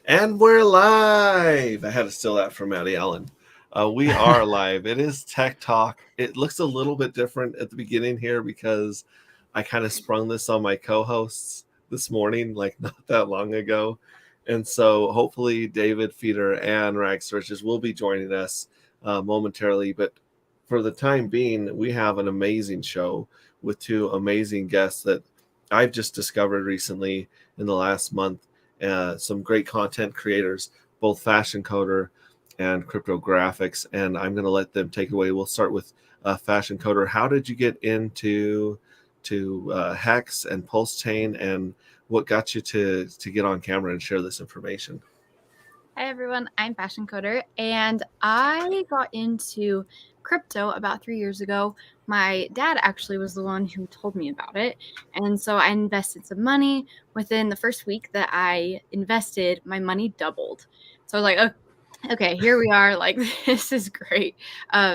And we're live. I had to steal that from Maddie Allen. We are live. It is Tech Talk. It looks a little bit different at the beginning here because I kind of sprung this on my co-hosts this morning, like not that long ago. And so hopefully David Feeder and Rags Searches will be joining us momentarily. But for the time being, we have an amazing show with two amazing guests that I've just discovered recently in the last month. Some great content creators, both Fashion Coder and CRYPTOGRFX, and I'm going to let them take it away. We'll start with Fashion Coder. How did you get into Hex and Pulse Chain, and what got you to get on camera and share this information? Hi everyone, I'm Fashion Coder, and I got into crypto about 3 years ago. My dad actually was the one who told me about it, and so I invested some money. Within the first week that I invested, my money doubled. So I was like, okay, here we are. Like, this is great.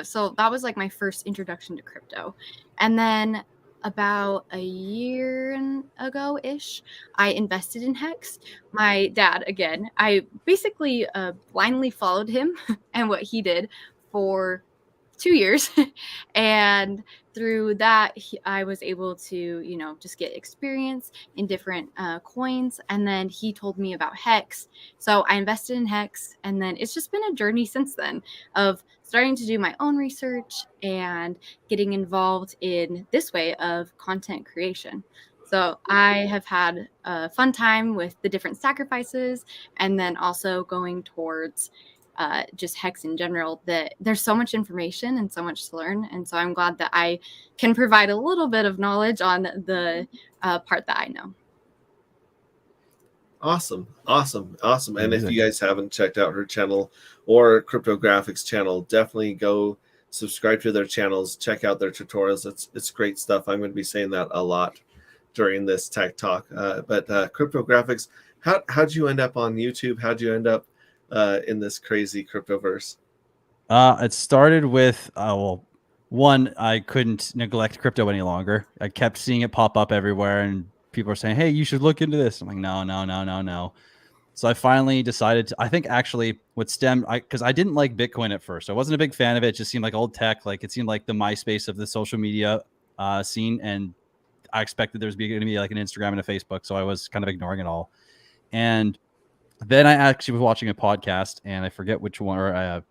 So that was like my first introduction to crypto. And then about a year ago-ish, I invested in Hex. My dad, again, I basically blindly followed him and what he did for 2 years. And through that, I was able to, just get experience in different coins. And then he told me about Hex. So I invested in Hex. And then it's just been a journey since then of starting to do my own research and getting involved in this way of content creation. So I have had a fun time with the different sacrifices, and then also going towards just Hex in general. That there's so much information and so much to learn, and so I'm glad that I can provide a little bit of knowledge on the part that I know. Awesome. And if you guys haven't checked out her channel or CRYPTOGRFX channel, definitely go subscribe to their channels, check out their tutorials. It's great stuff. I'm going to be saying that a lot during this tech talk. But CRYPTOGRFX, how'd you end up on YouTube? How'd you end up in this crazy cryptoverse? It started with one, I couldn't neglect crypto any longer. I kept seeing it pop up everywhere, and people are saying, "Hey, you should look into this." I'm like, no. So I finally decided to. I think actually what stemmed, because I didn't like Bitcoin at first. I wasn't a big fan of it. It just seemed like old tech. Like it seemed like the MySpace of the social media scene, and I expected there was going to be like an Instagram and a Facebook. So I was kind of ignoring it all. And then I actually was watching a podcast, and I forget which one, or a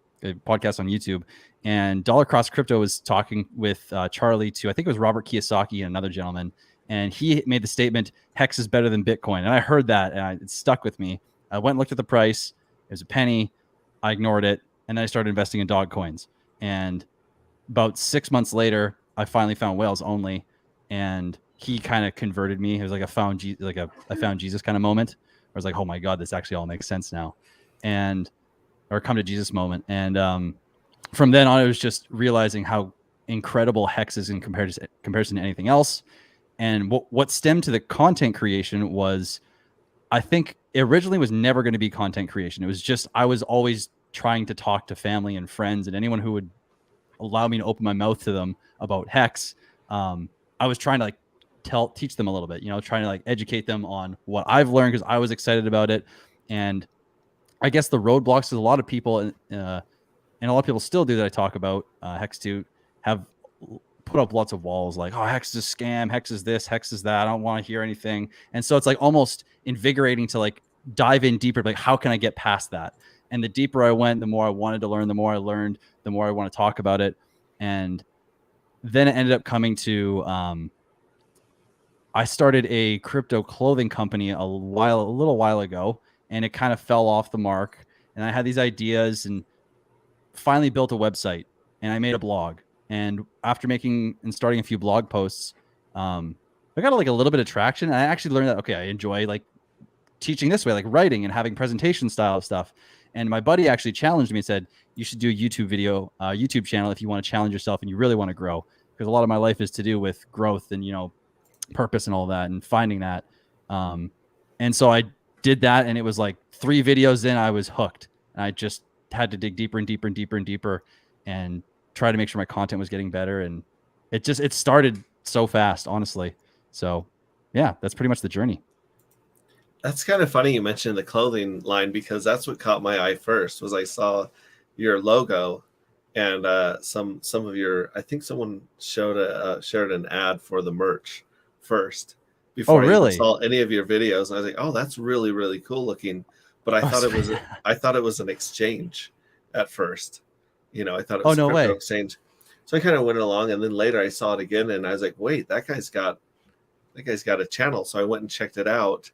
podcast on YouTube, and Dollar Cross Crypto was talking with Charlie to, I think it was Robert Kiyosaki and another gentleman, and he made the statement, Hex is better than Bitcoin. And I heard that, and it stuck with me. I went and looked at the price. It was a penny. I ignored it, and then I started investing in dog coins. And about 6 months later, I finally found Whales Only, and he kind of converted me. It was like I found Jesus kind of moment. I was like, oh my God, this actually all makes sense now. And or come to Jesus moment. And from then on, I was just realizing how incredible Hex is in comparison to anything else. And what stemmed to the content creation was, I think it originally was never going to be content creation. It was just, I was always trying to talk to family and friends and anyone who would allow me to open my mouth to them about Hex. I was trying to like teach them a little bit, trying to like educate them on what I've learned because I was excited about it. And I guess the roadblocks is a lot of people, and a lot of people still do that I talk about, Hex2, have put up lots of walls like, oh, Hex is a scam, Hex is this, Hex is that, I don't want to hear anything. And so it's like almost invigorating to like dive in deeper, like how can I get past that? And the deeper I went, the more I wanted to learn, the more I learned, the more I want to talk about it. And then it ended up coming to, I started a crypto clothing company a little while ago, and it kind of fell off the mark. And I had these ideas and finally built a website, and I made a blog. And after making and starting a few blog posts, I got like a little bit of traction. And I actually learned that, okay, I enjoy like teaching this way, like writing and having presentation style stuff. And my buddy actually challenged me and said, you should do a YouTube channel if you want to challenge yourself and you really want to grow. Because a lot of my life is to do with growth and, purpose and all that and finding that. And so I did that, and it was like 3 videos in, I was hooked. And I just had to dig deeper and deeper and deeper and deeper and try to make sure my content was getting better. And it started so fast, honestly. So yeah, that's pretty much the journey. That's kind of funny you mentioned the clothing line, because that's what caught my eye first. Was I saw your logo and some of your, I think someone showed shared an ad for the merch first Oh, before I even really? saw any of your videos, and I was like, oh, that's really, really cool looking. But Oh, I thought it was an exchange at first. You know, I thought it oh, was a no crypto way. exchange. So I kind of went along, and then later I saw it again, and I was like, wait, that guy's got a channel. So I went and checked it out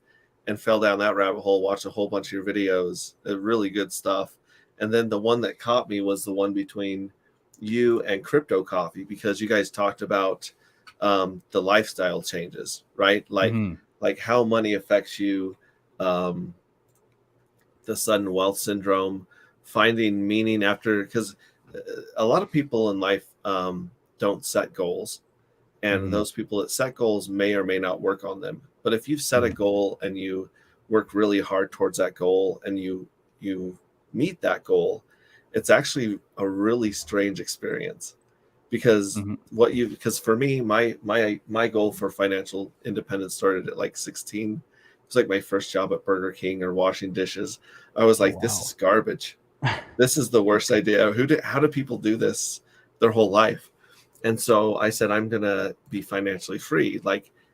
and fell down that rabbit hole, watched a whole bunch of your videos, really good stuff. And then the one that caught me was the one between you and Crypto Coffee, because you guys talked about the lifestyle changes, right? Mhm. Like how money affects you, um, the sudden wealth syndrome, finding meaning after, because a lot of people in life don't set goals, and Mhm. those people that set goals may or may not work on them. But if you've set a Mhm. goal and you work really hard towards that goal, and you meet that goal, it's actually a really strange experience. Because Mhm. because for me, my goal for financial independence started at like 16. It was like my first job at Burger King or washing dishes. I was Oh, like, this wow. is garbage. This is the worst idea. How do people do this their whole life? And so I said, I'm going to be financially free.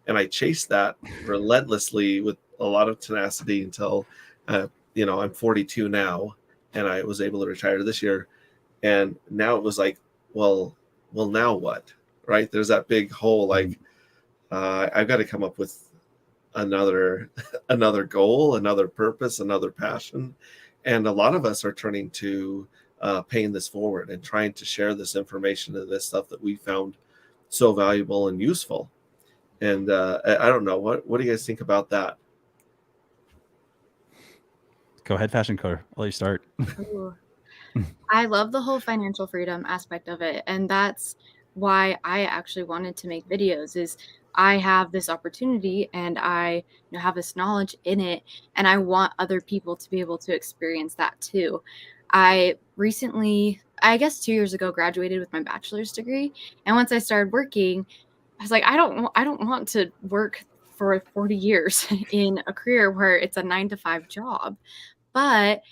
And I chased that relentlessly with a lot of tenacity until, I'm 42 now, and I was able to retire this year. And now it was like, well, now what? Right? There's that big hole. Mhm. I've got to come up with another, another goal, another purpose, another passion. And a lot of us are turning to paying this forward and trying to share this information and this stuff that we found so valuable and useful. And I don't know, what do you guys think about that? Go ahead, Fashion Coder. I'll let you start. Ooh. I love the whole financial freedom aspect of it, and that's why I actually wanted to make videos. Is I have this opportunity and I have this knowledge in it, and I want other people to be able to experience that too. I recently, I guess 2 years ago, graduated with my bachelor's degree, and once I started working, I was like, I don't want to work for 40 years in a career where it's a 9 to 5 job. But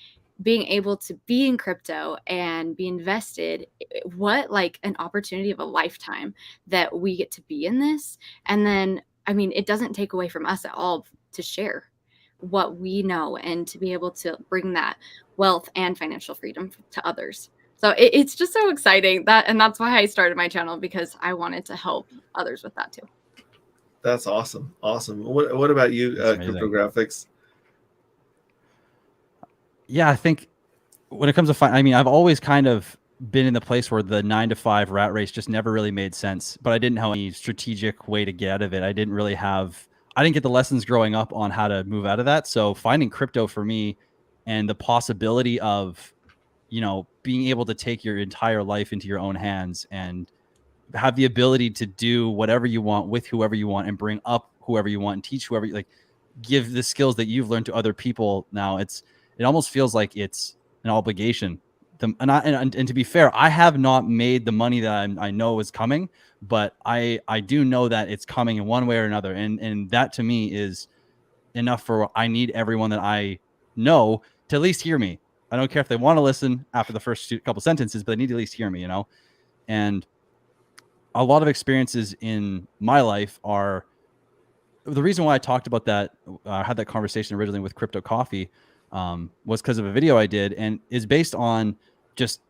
being able to be in crypto and be invested, what like an opportunity of a lifetime that we get to be in this. And then, I mean, it doesn't take away from us at all to share what we know and to be able to bring that wealth and financial freedom to others. So it's just so exciting and that's why I started my channel, because I wanted to help others with that too. That's awesome. Awesome. What about you, That's amazing. CryptoGraphics? Yeah, I think when it comes to I mean, I've always kind of been in the place where the 9 to 5 rat race just never really made sense, but I didn't have any strategic way to get out of it. I didn't get the lessons growing up on how to move out of that. So finding crypto for me and the possibility of, being able to take your entire life into your own hands and have the ability to do whatever you want with whoever you want and bring up whoever you want and teach whoever like give the skills that you've learned to other people. Now it almost feels like it's an obligation. And to be fair, I have not made the money that I know is coming, but I do know that it's coming in one way or another, and that to me is enough for I need everyone that I know to at least hear me. I don't care if they want to listen after the first couple sentences, but they need to at least hear me, And a lot of experiences in my life are the reason why I talked about that. I had that conversation originally with Crypto Coffee, was because of a video I did, and is based on just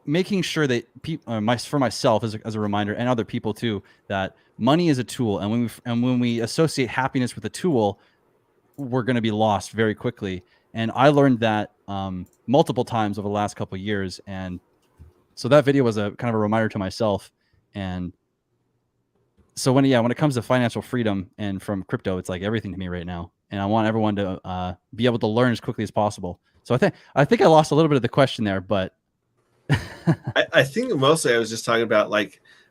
making sure that people, for myself as a reminder, and other people too, that money is a tool, and when we associate happiness with a tool, we're going to be lost very quickly. And I learned that multiple times over the last couple of years, and so that video was a kind of a reminder to myself. And so when it comes to financial freedom and from crypto, it's like everything to me right now, and I want everyone to be able to learn as quickly as possible. So I think I lost a little bit of the question there, but I think mostly I was just talking about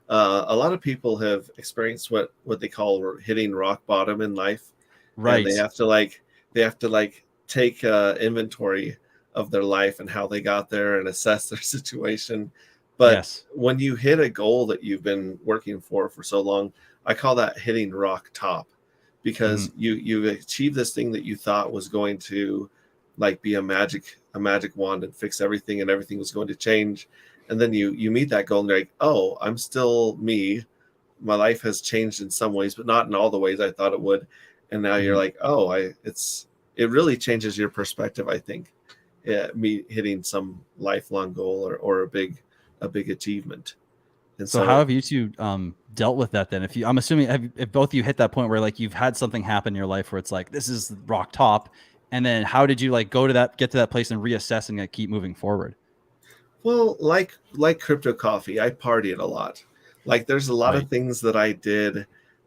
a lot of people have experienced what they call hitting rock bottom in life, and right. they have to take inventory of their life and how they got there and assess their situation. But Yes. when you hit a goal that you've been working for so long, I call that hitting rock top, because you achieve this thing that you thought was going to like be a magic wand and fix everything, and everything was going to change. And then you meet that goal and you're like, oh, I'm still me. My life has changed in some ways, but not in all the ways I thought it would. And now you're like, oh, it really changes your perspective, I think. Yeah, me hitting some lifelong goal or a big achievement. And So how have you two dealt with that then? I'm assuming if both of you hit that point where like you've had something happen in your life where it's like this is rock top, and then how did you like get to that place and reassess and like, keep moving forward? Well, like Crypto Coffee, I partied a lot. Like there's a lot of things that I did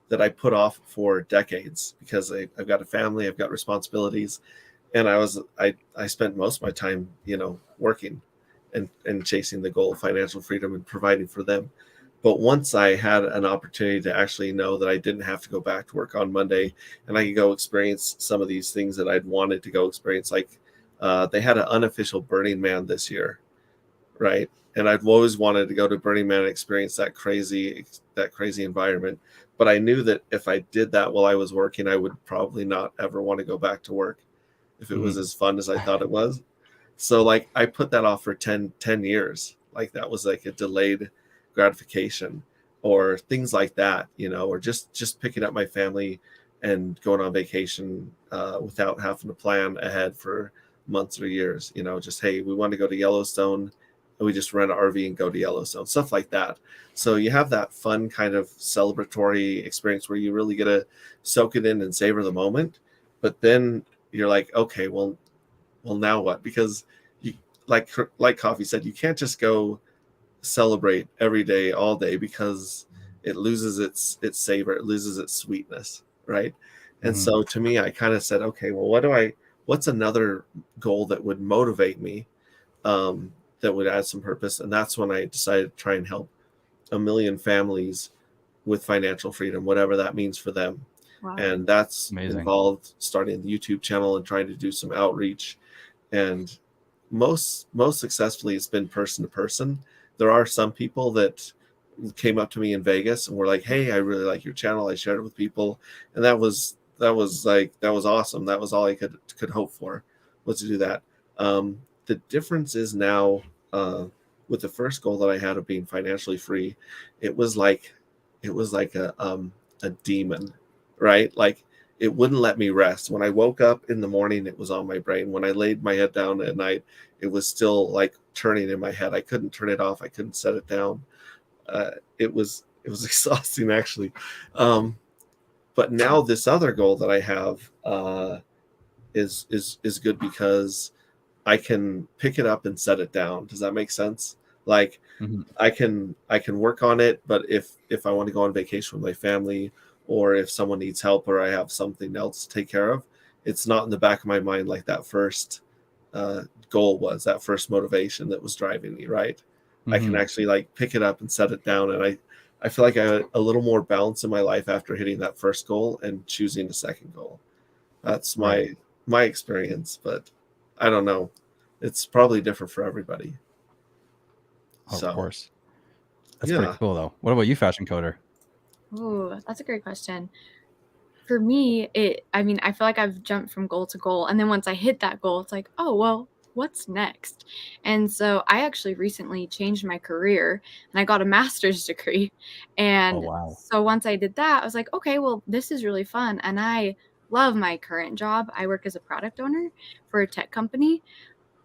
that I put off for decades because I've got a family, I've got responsibilities, and I spent most of my time, working and chasing the goal of financial freedom and providing for them. But once I had an opportunity to actually know that I didn't have to go back to work on Monday and I could go experience some of these things that I'd wanted to go experience, like they had an unofficial Burning Man this year, right? And I'd always wanted to go to Burning Man and experience that crazy environment. But I knew that if I did that while I was working, I would probably not ever want to go back to work if it was as fun as I thought it was. So like I put that off for 10 years. Like that was like a delayed gratification or things like that, or just picking up my family and going on vacation without having to plan ahead for months or years, just, hey, we want to go to Yellowstone. And we just rent an RV and go to Yellowstone, stuff like that. So you have that fun kind of celebratory experience where you really get to soak it in and savor the moment. But then you're like, okay, well, now what? Because you, like Coffee said, you can't just go celebrate every day, all day, because it loses its savor, it loses its sweetness, right? And so to me, I kind of said, okay, well, what's another goal that would motivate me? That would add some purpose. And that's when I decided to try and help 1 million families with financial freedom, whatever that means for them. Wow. And that's involved starting the YouTube channel and trying to do some outreach. And most successfully, it's been person to person. There are some people that came up to me in Vegas and were like, hey, I really like your channel. I shared it with people. And that was awesome. That was all I could hope for, was to do that. The difference is now with the first goal that I had of being financially free, it was like a demon, right? Like it wouldn't let me rest. When I woke up in the morning, it was on my brain. When I laid my head down at night, it was still like turning in my head. I couldn't turn it off. I couldn't set it down. It was exhausting, actually. But now this other goal that I have is good because I can pick it up and set it down. Does that make sense? Like I can work on it, but if I want to go on vacation with my family, or if someone needs help, or I have something else to take care of, it's not in the back of my mind like that first goal was, that first motivation that was driving me, right? I can actually like pick it up and set it down, and I feel like I had a little more balance in my life after hitting that first goal and choosing the second goal. That's my experience, but I don't know. It's probably different for everybody. Of course. That's pretty cool, though. What about you, Fashion Coder? Ooh, that's a great question. For me, I feel like I've jumped from goal to goal. And then once I hit that goal, it's like, oh, well, what's next? And so I actually recently changed my career and I got a master's degree. And so once I did that, I was like, okay, well, this is really fun. And I love my current job. I work as a product owner for a tech company.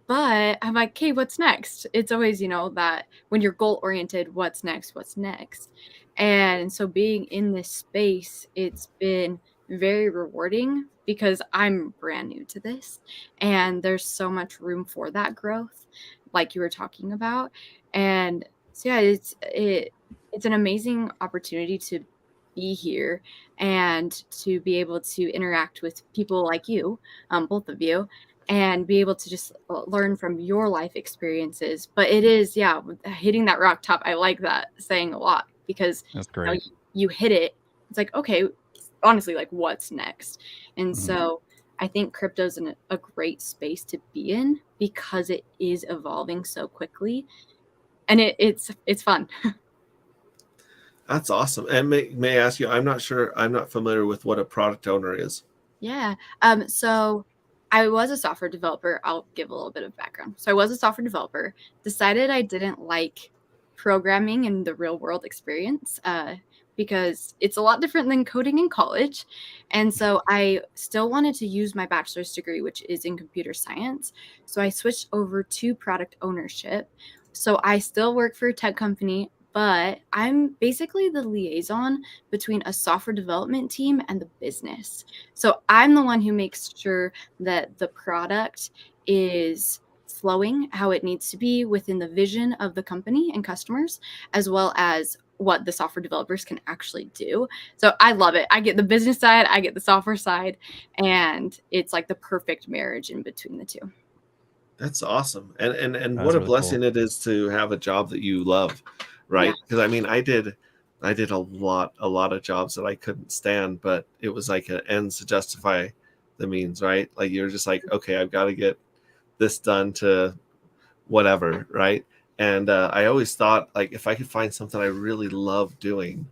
But I'm like, okay, what's next? It's always, that when you're goal oriented, what's next? And so being in this space, it's been very rewarding because I'm brand new to this and there's so much room for that growth, like you were talking about. And so, yeah, it's an amazing opportunity to be here and to be able to interact with people like you, both of you, and be able to just learn from your life experiences. But it is, hitting that rock top. I like that saying a lot because that's great. You hit it. It's like, okay, honestly, like what's next? And so I think crypto's in a great space to be in because it is evolving so quickly, and it's fun. That's awesome. And may I ask you, I'm not familiar with what a product owner is. Yeah. So I was a software developer. I'll give a little bit of background. So I was a software developer, decided I didn't like programming in the real world experience because it's a lot different than coding in college. And so I still wanted to use my bachelor's degree, which is in computer science. So I switched over to product ownership. So I still work for a tech company, but I'm basically the liaison between a software development team and the business. So I'm the one who makes sure that the product is flowing how it needs to be within the vision of the company and customers, as well as what the software developers can actually do. So I love it. I get the business side, I get the software side, and it's like the perfect marriage in between the two. That's awesome. And That's what a really blessing cool. it is to have a job that you love, right? Because I mean, I did a lot of jobs that I couldn't stand, but it was like an ends to justify the means, right? Like you're just like, okay, I've got to get this done to whatever, right? And I always thought like if I could find something I really love doing,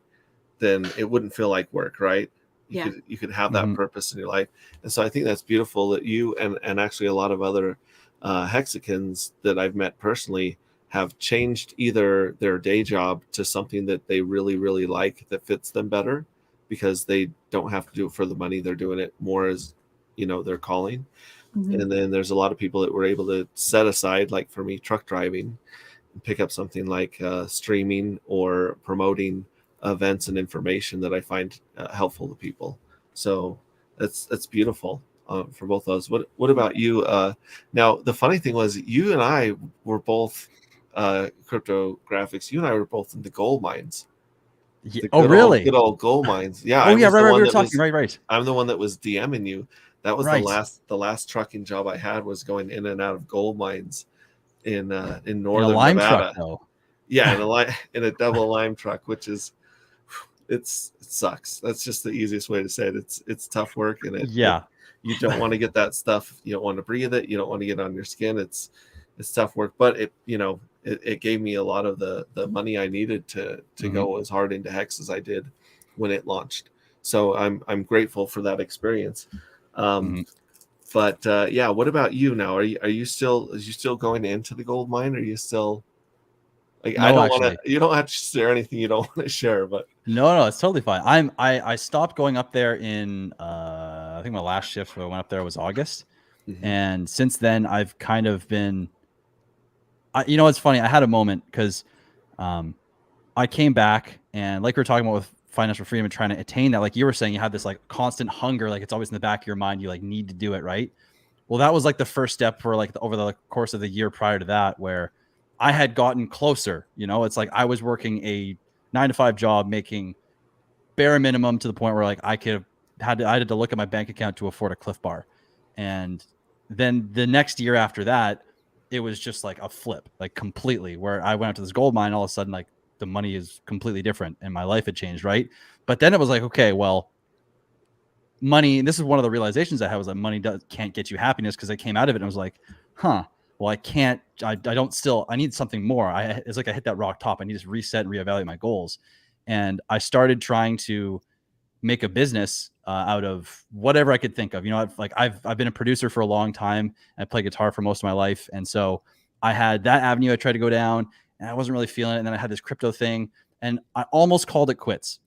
then it wouldn't feel like work, right? You could have that purpose in your life. And so I think that's beautiful that you and actually a lot of other Hexicans that I've met personally have changed either their day job to something that they really, really like that fits them better because they don't have to do it for the money. They're doing it more as, their calling. Mhm. And then there's a lot of people that were able to set aside, like for me, truck driving, and pick up something like streaming or promoting events and information that I find helpful to people. So that's beautiful for both of those. What about you? Now the funny thing was, you and I were both CRYPTOGRFX. You and I were both in the gold mines. Yeah. The Oh, really? good old gold mines. Yeah, Oh, I yeah. was the Right. one We were that talking. was. Right. I'm the one that was DMing you. That was Right. the last trucking job I had was going in and out of gold mines in In a northern lime truck, Nevada. though. Yeah, in a double lime truck, which is it sucks. That's just the easiest way to say it. It's tough work, and Yeah. you don't want to get that stuff. You don't want to breathe it. You don't want to get on your skin. It's tough work, but it gave me a lot of the money I needed to go as hard into Hex as I did when it launched. So I'm grateful for that experience. But yeah, what about you now? Are you still going into the gold mine? Are you still like I No, don't want to? actually. You don't have to share anything you don't want to share, but No, it's totally fine. I stopped going up there in I think my last shift when I went up there was August. And since then I've kind of been it's funny. I had a moment because I came back and like we were talking about with financial freedom and trying to attain that, like you were saying, you have this like constant hunger, like it's always in the back of your mind. You like need to do it, right? Well, that was like the first step for like over the course of the year prior to that, where I had gotten closer. It's like I was working a 9-to-5 job, making bare minimum to the point where like I had to look at my bank account to afford a Cliff Bar. And then the next year after that, it was just like a flip, like completely, where I went out to this gold mine. All of a sudden, like the money is completely different and my life had changed, right? But then it was like, okay, well, money, and this is one of the realizations I had, was that money can't get you happiness, because I came out of it and I was like, well, I need something more. It's like I hit that rock top. I need to reset and reevaluate my goals. And I started trying to make a business out of whatever I could think of. I've been a producer for a long time. I play guitar for most of my life. And so I had that avenue I tried to go down and I wasn't really feeling it. And then I had this crypto thing and I almost called it quits.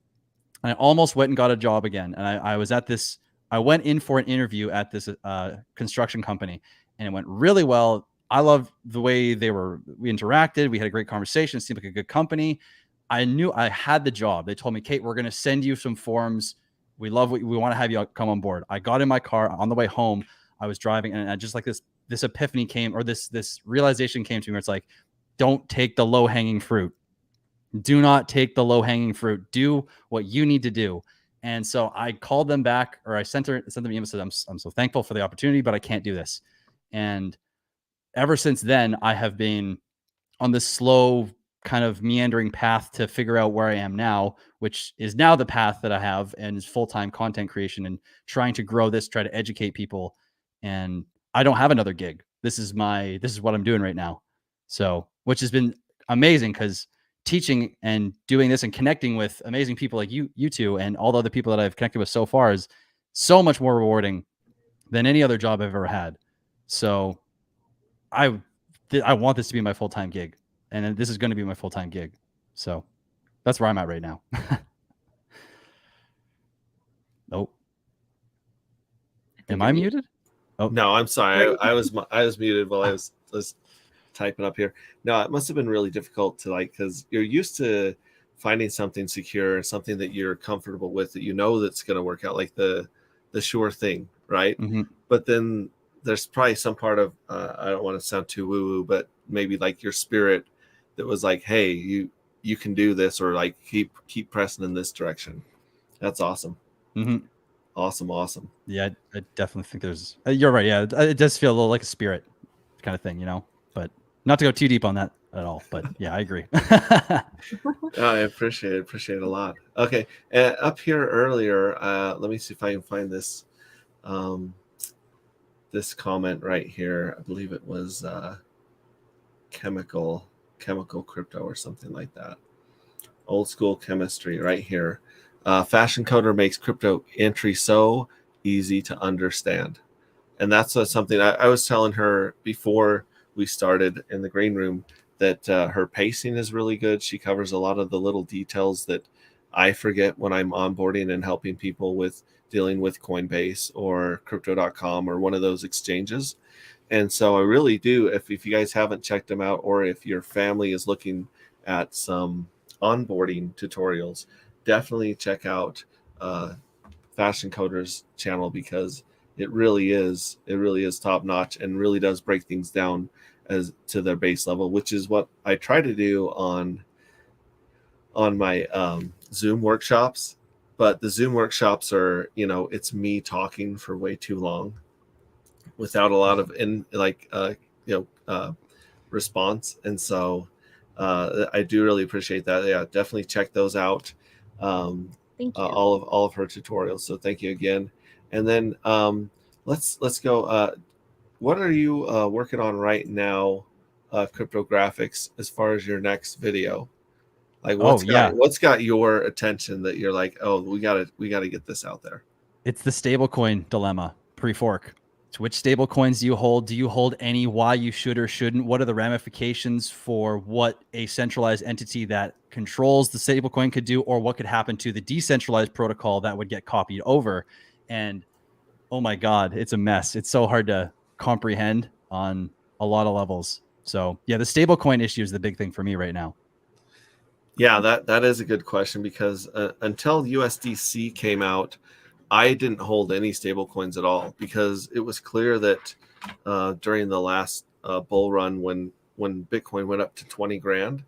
I almost went and got a job again. And I went in for an interview at this construction company and it went really well. I loved the way we interacted. We had a great conversation. It seemed like a good company. I knew I had the job. They told me, Kate, we're going to send you some forms. We want to have you come on board. I got in my car on the way home. I was driving and I just like this epiphany came, or this realization came to me where it's like, don't take the low hanging fruit. Do not take the low hanging fruit. Do what you need to do. And so I called them back, or I sent them an email and said, I'm so thankful for the opportunity, but I can't do this. And ever since then, I have been on this slow kind of meandering path to figure out where I am now, which is now the path that I have and is full-time content creation and trying to grow this, try to educate people. And I don't have another gig. This is what I'm doing right now. So, which has been amazing because teaching and doing this and connecting with amazing people like you two, and all the other people that I've connected with so far is so much more rewarding than any other job I've ever had. So I want this to be my full-time gig, and this is going to be my full-time gig. So that's where I'm at right now. Nope. Am I muted? Oh no, I'm sorry. I was muted while I was typing up here. No, it must have been really difficult to because you're used to finding something secure, something that you're comfortable with, that that's going to work out, like the sure thing, right? Mm-hmm. But then there's probably some part of I don't want to sound too woo-woo, but maybe like your spirit that was like, hey, you can do this, or like keep pressing in this direction. That's awesome. Mm-hmm. Awesome. Yeah, I definitely think there's. You're right. Yeah, it does feel a little like a spirit kind of thing, but not to go too deep on that at all. But yeah, I agree. I appreciate it a lot. Okay, up here earlier, let me see if I can find this this comment right here. I believe it was chemical crypto or something like that. Old school chemistry right here. Fashion Coder makes crypto entry so easy to understand. And that's something I was telling her before we started in the green room, that her pacing is really good. She covers a lot of the little details that I forget when I'm onboarding and helping people with dealing with Coinbase or crypto.com or one of those exchanges. And so I really do, if you guys haven't checked them out, or if your family is looking at some onboarding tutorials, definitely check out Fashion Coder's channel, because it really is top notch and really does break things down as to their base level, which is what I try to do on my Zoom workshops. But the Zoom workshops are, it's me talking for way too long without a lot of response. And so I do really appreciate that. Yeah, definitely check those out. Thank you. All of her tutorials. So thank you again. And then let's go. What are you working on right now, CRYPTOGRFX, as far as your next video? Like what's got your attention that you're like, oh, we gotta get this out there? It's the stablecoin dilemma pre-fork. So which stablecoins do you hold? Do you hold any? Why you should or shouldn't? What are the ramifications for what a centralized entity that controls the stablecoin could do, or what could happen to the decentralized protocol that would get copied over? And oh my God, it's a mess. It's so hard to comprehend on a lot of levels. So yeah, the stablecoin issue is the big thing for me right now. Yeah, that is a good question, because until USDC came out, I didn't hold any stable coins at all, because it was clear that during the last bull run, when Bitcoin went up to 20 grand,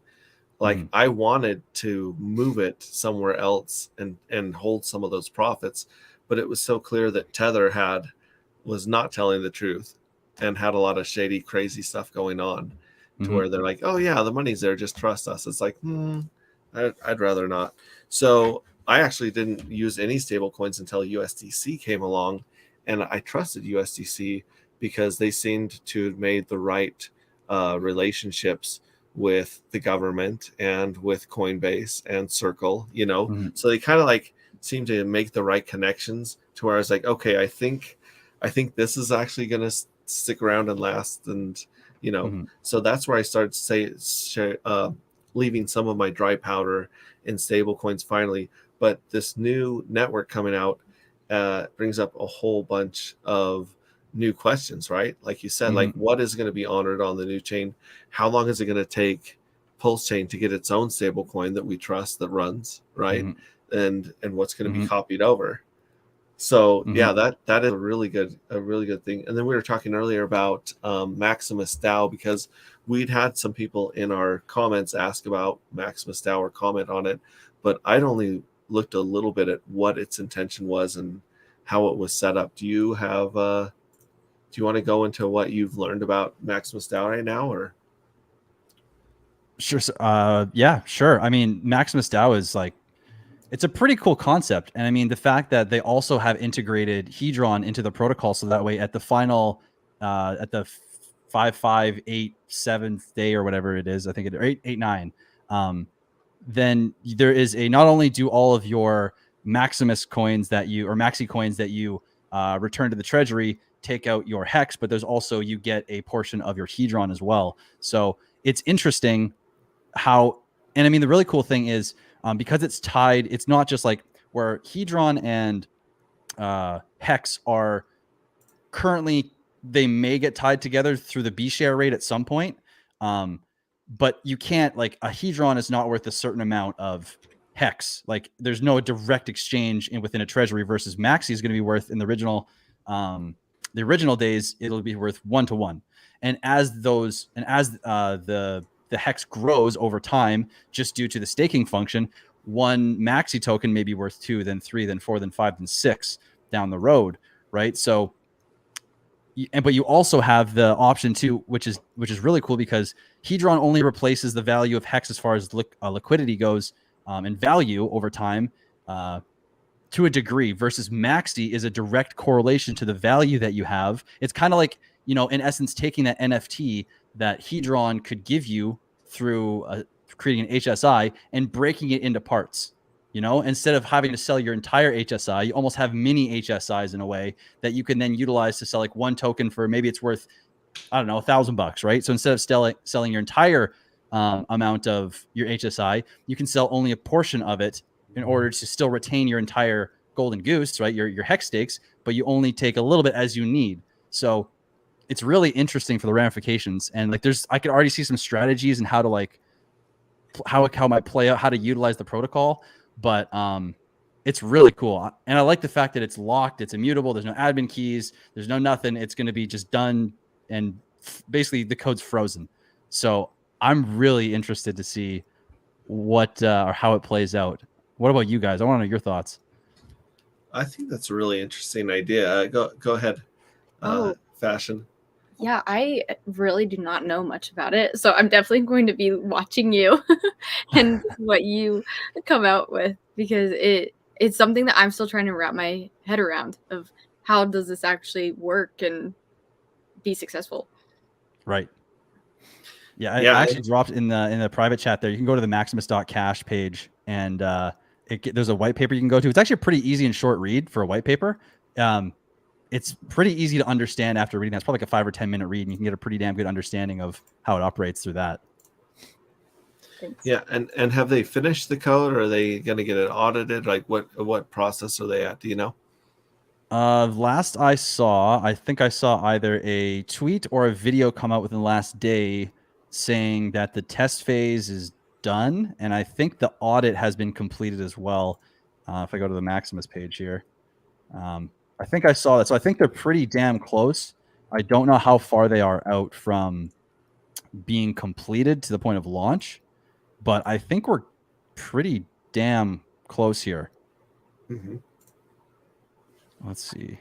I wanted to move it somewhere else and hold some of those profits. But it was so clear that Tether was not telling the truth and had a lot of shady, crazy stuff going on, to where they're like, oh yeah, the money's there, just trust us. It's like, I'd rather not. So I actually didn't use any stable coins until USDC came along, and I trusted USDC because they seemed to have made the right relationships with the government and with Coinbase and Circle, So they kind of seemed to make the right connections, to where I was like, okay, I think this is actually going to stick around and last, and so that's where I started leaving some of my dry powder in stable coins finally. But this new network coming out brings up a whole bunch of new questions, right? Like you said, what is going to be honored on the new chain? How long is it going to take Pulse Chain to get its own stable coin that we trust, that runs, right? And what's going to be copied over? So yeah, that is a really good thing. And then we were talking earlier about Maximus Dao, because we'd had some people in our comments ask about Maximus Dao or comment on it, but I'd only looked a little bit at what its intention was and how it was set up. Do you have do you want to go into what you've learned about Maximus Dao right now, or? Sure. Yeah, sure. I mean, Maximus Dao is it's a pretty cool concept. And I mean, the fact that they also have integrated Hedron into the protocol, so that way at the final, at the 5.5.8.7th day or whatever it is, I think it 8.9, then there is a, not only do all of your Maximus coins that you, or Maxi coins that you return to the treasury take out your hex, but there's also, you get a portion of your hedron as well. So it's interesting how, and I mean, the really cool thing is because it's tied, it's not just like where hedron and hex are currently, they may get tied together through the B share rate at some point. But you can't, like, a hedron is not worth a certain amount of hex. Like, there's no direct exchange within a treasury, versus Maxi is going to be worth, in the original days, it'll be worth 1-to-1. And as the hex grows over time, just due to the staking function, one Maxi token may be worth 2, then 3, then 4, then 5, then 6 down the road, right? So, but you also have the option too, which is really cool, because hedron only replaces the value of hex as far as liquidity goes, and value over time, to a degree, versus Maxi is a direct correlation to the value that you have. It's kind of like, in essence, taking that NFT that hedron could give you through creating an HSI and breaking it into parts. Instead of having to sell your entire HSI, you almost have mini HSIs in a way that you can then utilize to sell like one token for, maybe it's worth, I don't know, $1,000, right? So instead of selling your entire amount of your HSI, you can sell only a portion of it in order to still retain your entire golden goose, right? Your hex stakes, but you only take a little bit as you need. So it's really interesting for the ramifications. And like, I could already see some strategies and how to like, how it might play out, how to utilize the protocol. But it's really cool. And I like the fact that it's locked, it's immutable, there's no admin keys, there's no nothing. It's going to be just done, and basically the code's frozen. So I'm really interested to see what or how it plays out. What about you guys? I want to know your thoughts. I think that's a really interesting idea. Go ahead, Fashion. Yeah, I really do not know much about it, so I'm definitely going to be watching you and what you come out with, because it's something that I'm still trying to wrap my head around, of how does this actually work and be successful. Right. Yeah, I actually dropped in the private chat there. You can go to the Maximus.cash page, and there's a white paper you can go to. It's actually a pretty easy and short read for a white paper. It's pretty easy to understand after reading that. It's probably like a 5 or 10 minute read, and you can get a pretty damn good understanding of how it operates through that. Thanks. Yeah, and have they finished the code, or are they going to get it audited? Like, what process are they at? Do you know? Last I saw, I think I saw either a tweet or a video come out within the last day saying that the test phase is done, and I think the audit has been completed as well. If I go to the Maximus page here, I think I saw that. So I think they're pretty damn close. I don't know how far they are out from being completed to the point of launch, but I think we're pretty damn close here. Mm-hmm. Let's see.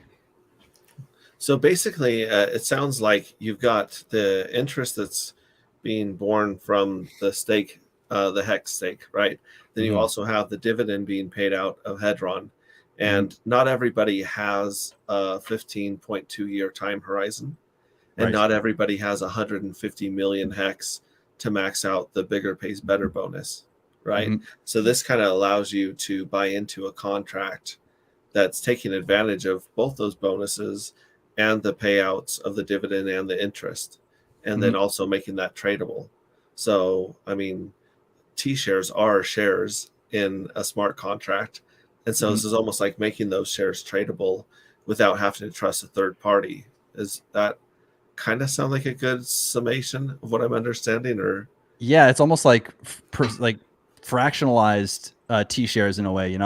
So basically, it sounds like you've got the interest that's being born from the stake, the hex stake, right? Then you also have the dividend being paid out of Hedron. And not everybody has a 15.2 year time horizon. And not everybody has 150 million hex to max out the bigger pays better bonus, right? So this kind of allows you to buy into a contract that's taking advantage of both those bonuses and the payouts of the dividend and the interest, and then also making that tradable. So, I mean, T-shares are shares in a smart contract. And so this is almost like making those shares tradable without having to trust a third party. Is that kind of sound like a good summation of what I'm understanding? Or yeah, it's almost like fractionalized T-shares in a way,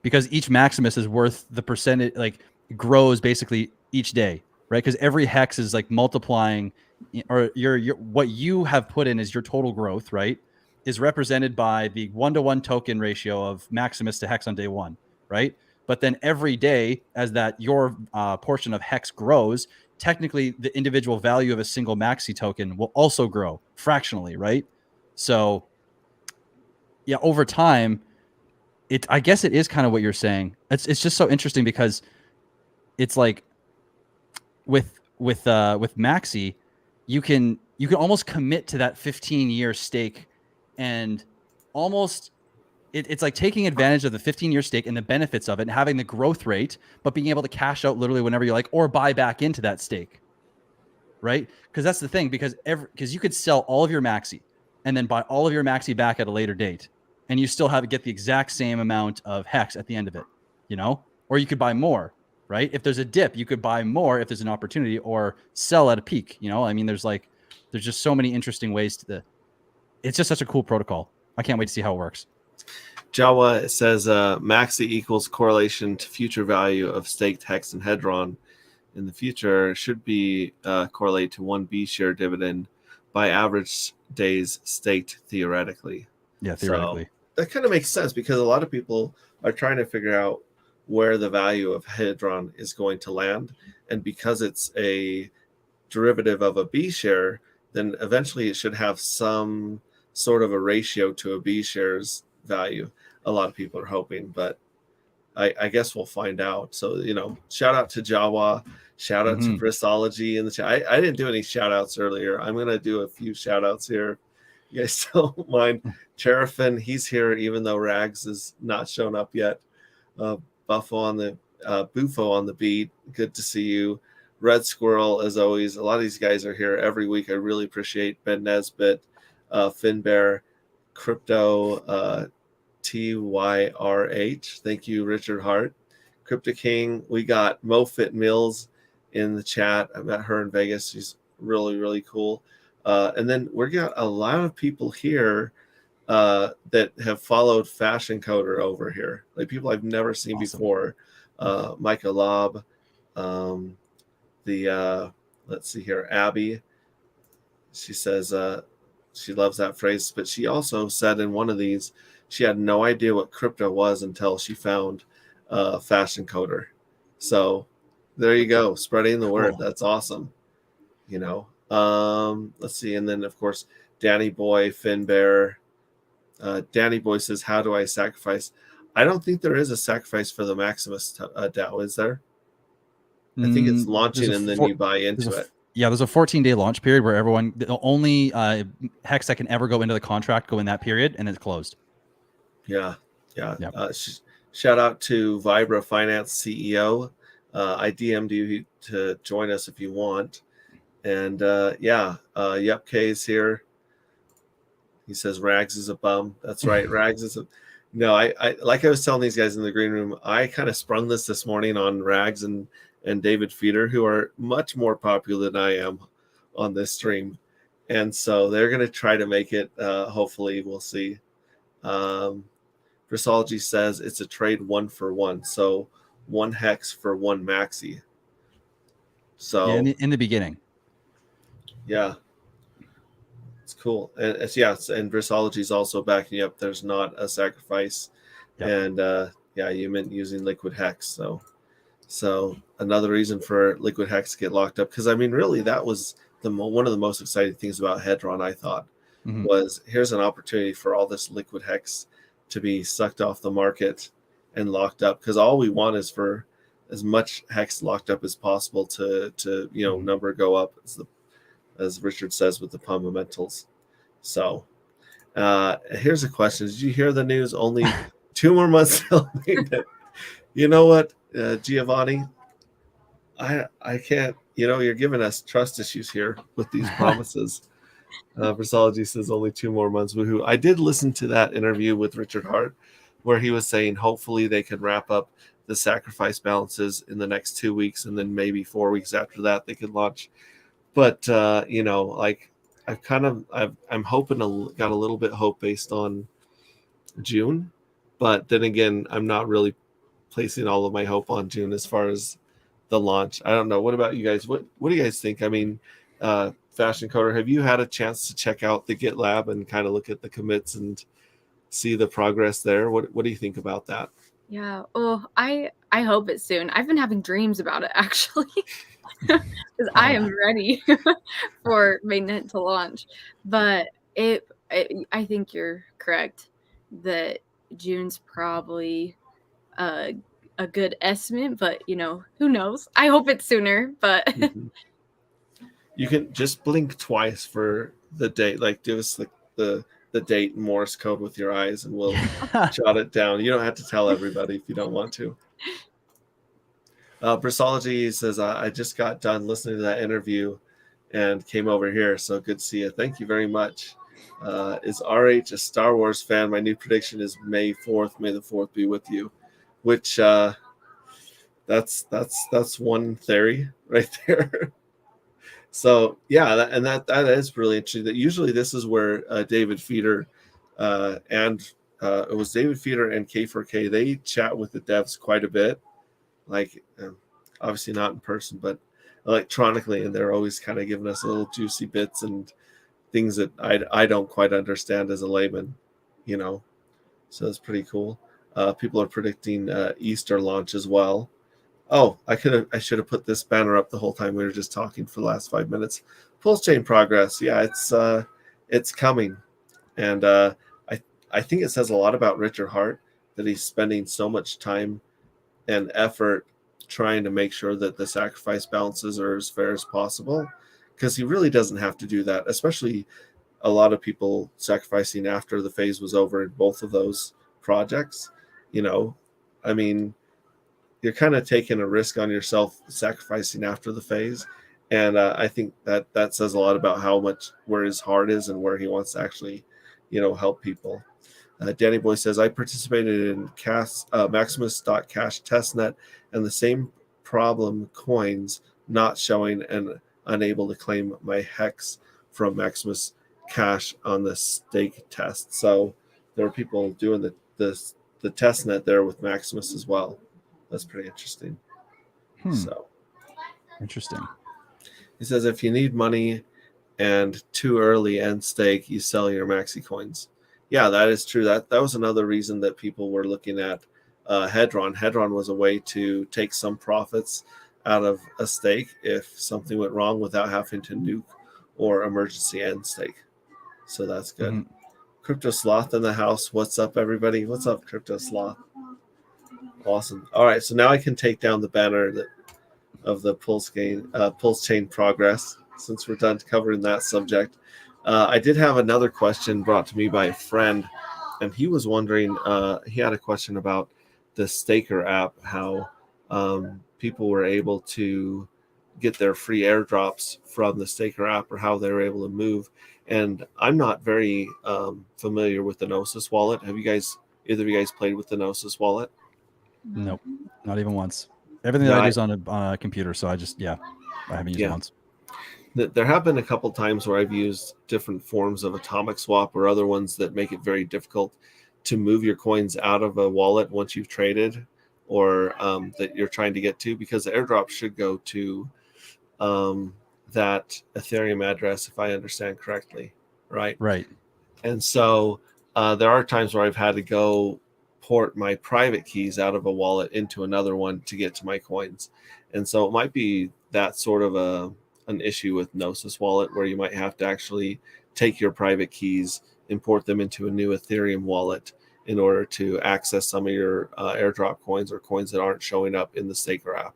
because each Maximus is worth the percentage, like grows basically each day, right? Because every hex is like multiplying, or your what you have put in is your total growth, right? Is represented by the 1-to-1 token ratio of Maximus to hex on day one, right? But then every day, as that your portion of hex grows, technically the individual value of a single Maxi token will also grow fractionally, right? So yeah, over time, I guess it is kind of what you're saying. It's just so interesting, because it's like with Maxi, you can almost commit to that 15-year stake, and almost it's like taking advantage of the 15-year stake and the benefits of it and having the growth rate, but being able to cash out literally whenever you like or buy back into that stake. Right? Because that's the thing, because you could sell all of your maxi and then buy all of your maxi back at a later date, and you still get the exact same amount of hex at the end of it, you know? Or you could buy more, right? If there's a dip, you could buy more if there's an opportunity, or sell at a peak, you know? I mean, there's just so many interesting ways it's just such a cool protocol. I can't wait to see how it works. Jawa says maxi equals correlation to future value of staked hex and hedron in the future should be correlate to 1 B share dividend by average days staked theoretically. Yeah, theoretically. So that kind of makes sense, because a lot of people are trying to figure out where the value of hedron is going to land. And because it's a derivative of a B share, then eventually it should have some sort of a ratio to a B share's value. A lot of people are hoping, but I guess we'll find out. So, you know, shout out to Jawa, shout out to Bristology in the chat. I didn't do any shout outs earlier. I'm going to do a few shout outs here. You guys don't mind. Cherafin, he's here, even though Rags is not shown up yet. Bufo on the beat. Good to see you. Red Squirrel, as always. A lot of these guys are here every week. I really appreciate Ben Nesbitt, Finbear, Crypto, TYRH. Thank you, Richard Hart. Crypto King. We got MoFit Mills in the chat. I met her in Vegas. She's really, really cool. And then we got a lot of people here that have followed Fashion Coder over here. Like people I've never seen before. Micah Lobb. Let's see here, Abby. She says she loves that phrase, but she also said in one of these, she had no idea what crypto was until she found Fashion Coder. So there you go, spreading the word. Cool. That's awesome. You know, let's see. And then, of course, Danny Boy, Finbear. Danny Boy says, how do I sacrifice? I don't think there is a sacrifice for the Maximus DAO, is there? I think it's launching and then you buy into it. Yeah, there's a 14-day launch period where the only hex that can ever go into the contract go in that period, and it's closed. Yeah. Yep. Shout out to Vibra Finance CEO. I DM'd you to join us if you want. And Yep K's here. He says Rags is a bum. That's right. Rags is a... No, I like I was telling these guys in the green room, I kind of sprung this morning on Rags and David Feeder, who are much more popular than I am on this stream. And so they're going to try to make it. Hopefully, we'll see. Versology says it's a trade 1-for-1. So 1 hex for 1 maxi. So yeah, in the beginning. Yeah. It's cool. And and Versology is also backing you up. There's not a sacrifice. Yep. And you meant using liquid hex. So another reason for liquid hex to get locked up, because I mean, really, that was one of the most exciting things about Hedron. I thought was here's an opportunity for all this liquid hex to be sucked off the market and locked up, because all we want is for as much hex locked up as possible to number go up, as Richard says with the fundamentals. So here's a question: did you hear the news? Only 2 more months till Mainnet. You know what, Giovanni? I can't. You're giving us trust issues here with these promises. Versology says only 2 more months. Woohoo! I did listen to that interview with Richard Hart, where he was saying hopefully they could wrap up the sacrifice balances in the next 2 weeks, and then maybe 4 weeks after that they could launch. But I'm hoping got a little bit hope based on June, but then again, I'm not really placing all of my hope on June as far as the launch. I don't know. What about you guys? What do you guys think? I mean, Fashion Coder, have you had a chance to check out the GitLab and kind of look at the commits and see the progress there? What do you think about that? Yeah. Oh, I hope it's soon. I've been having dreams about it, actually, because I am ready for Mainnet to launch. But I think you're correct that June's probably a good estimate, but who knows? I hope it's sooner, but you can just blink twice for the date. Like, give us the the date in Morse code with your eyes, and we'll jot it down. You don't have to tell everybody if you don't want to. Bristology says, I just got done listening to that interview and came over here. So good to see you. Thank you very much. Is RH a Star Wars fan? My new prediction is May 4th. May the 4th be with you. Which that's one theory right there. So yeah, that is really interesting. That usually this is where David Feeder and it was David Feeder and K4K. They chat with the devs quite a bit. Like obviously not in person, but electronically, and they're always kind of giving us little juicy bits and things that I don't quite understand as a layman, you know. So it's pretty cool. People are predicting Easter launch as well. Oh, I should have put this banner up the whole time we were just talking for the last 5 minutes. Pulse chain progress, yeah, it's coming, and I think it says a lot about Richard Hart that he's spending so much time and effort trying to make sure that the sacrifice balances are as fair as possible, because he really doesn't have to do that, especially a lot of people sacrificing after the phase was over in both of those projects. You know, I mean, you're kind of taking a risk on yourself sacrificing after the phase, and I think that says a lot about where his heart is and where he wants to actually, you know, help people. Danny Boy says, I participated in Maximus Cash testnet, and the same problem, coins not showing and unable to claim my hex from Maximus Cash on the stake test. So there are people doing the testnet there with Maximus as well. That's pretty interesting. So interesting. He says, if you need money and too early end stake, you sell your Maxi coins. Yeah, that is true. That was another reason that people were looking at Hedron. Hedron was a way to take some profits out of a stake if something went wrong without having to nuke or emergency end stake. So that's good. Mm-hmm. Crypto Sloth in the house. What's up, everybody? What's up, Crypto Sloth? Awesome. All right, so now I can take down the banner of the pulse chain progress since we're done covering that subject. I did have another question brought to me by a friend, and he was wondering, he had a question about the Staker app, how people were able to get their free airdrops from the Staker app, or how they were able to move. And I'm not very familiar with the Gnosis wallet. Have either of you guys played with the Gnosis wallet? Nope, not even once. Everything that I do is on a computer, so I haven't used it once. There have been a couple times where I've used different forms of atomic swap or other ones that make it very difficult to move your coins out of a wallet once you've traded, or that you're trying to get to, because the airdrop should go to that Ethereum address, if I understand correctly, right? Right. And so there are times where I've had to go port my private keys out of a wallet into another one to get to my coins. And so it might be that sort of an issue with Gnosis wallet, where you might have to actually take your private keys, import them into a new Ethereum wallet in order to access some of your airdrop coins, or coins that aren't showing up in the Staker app.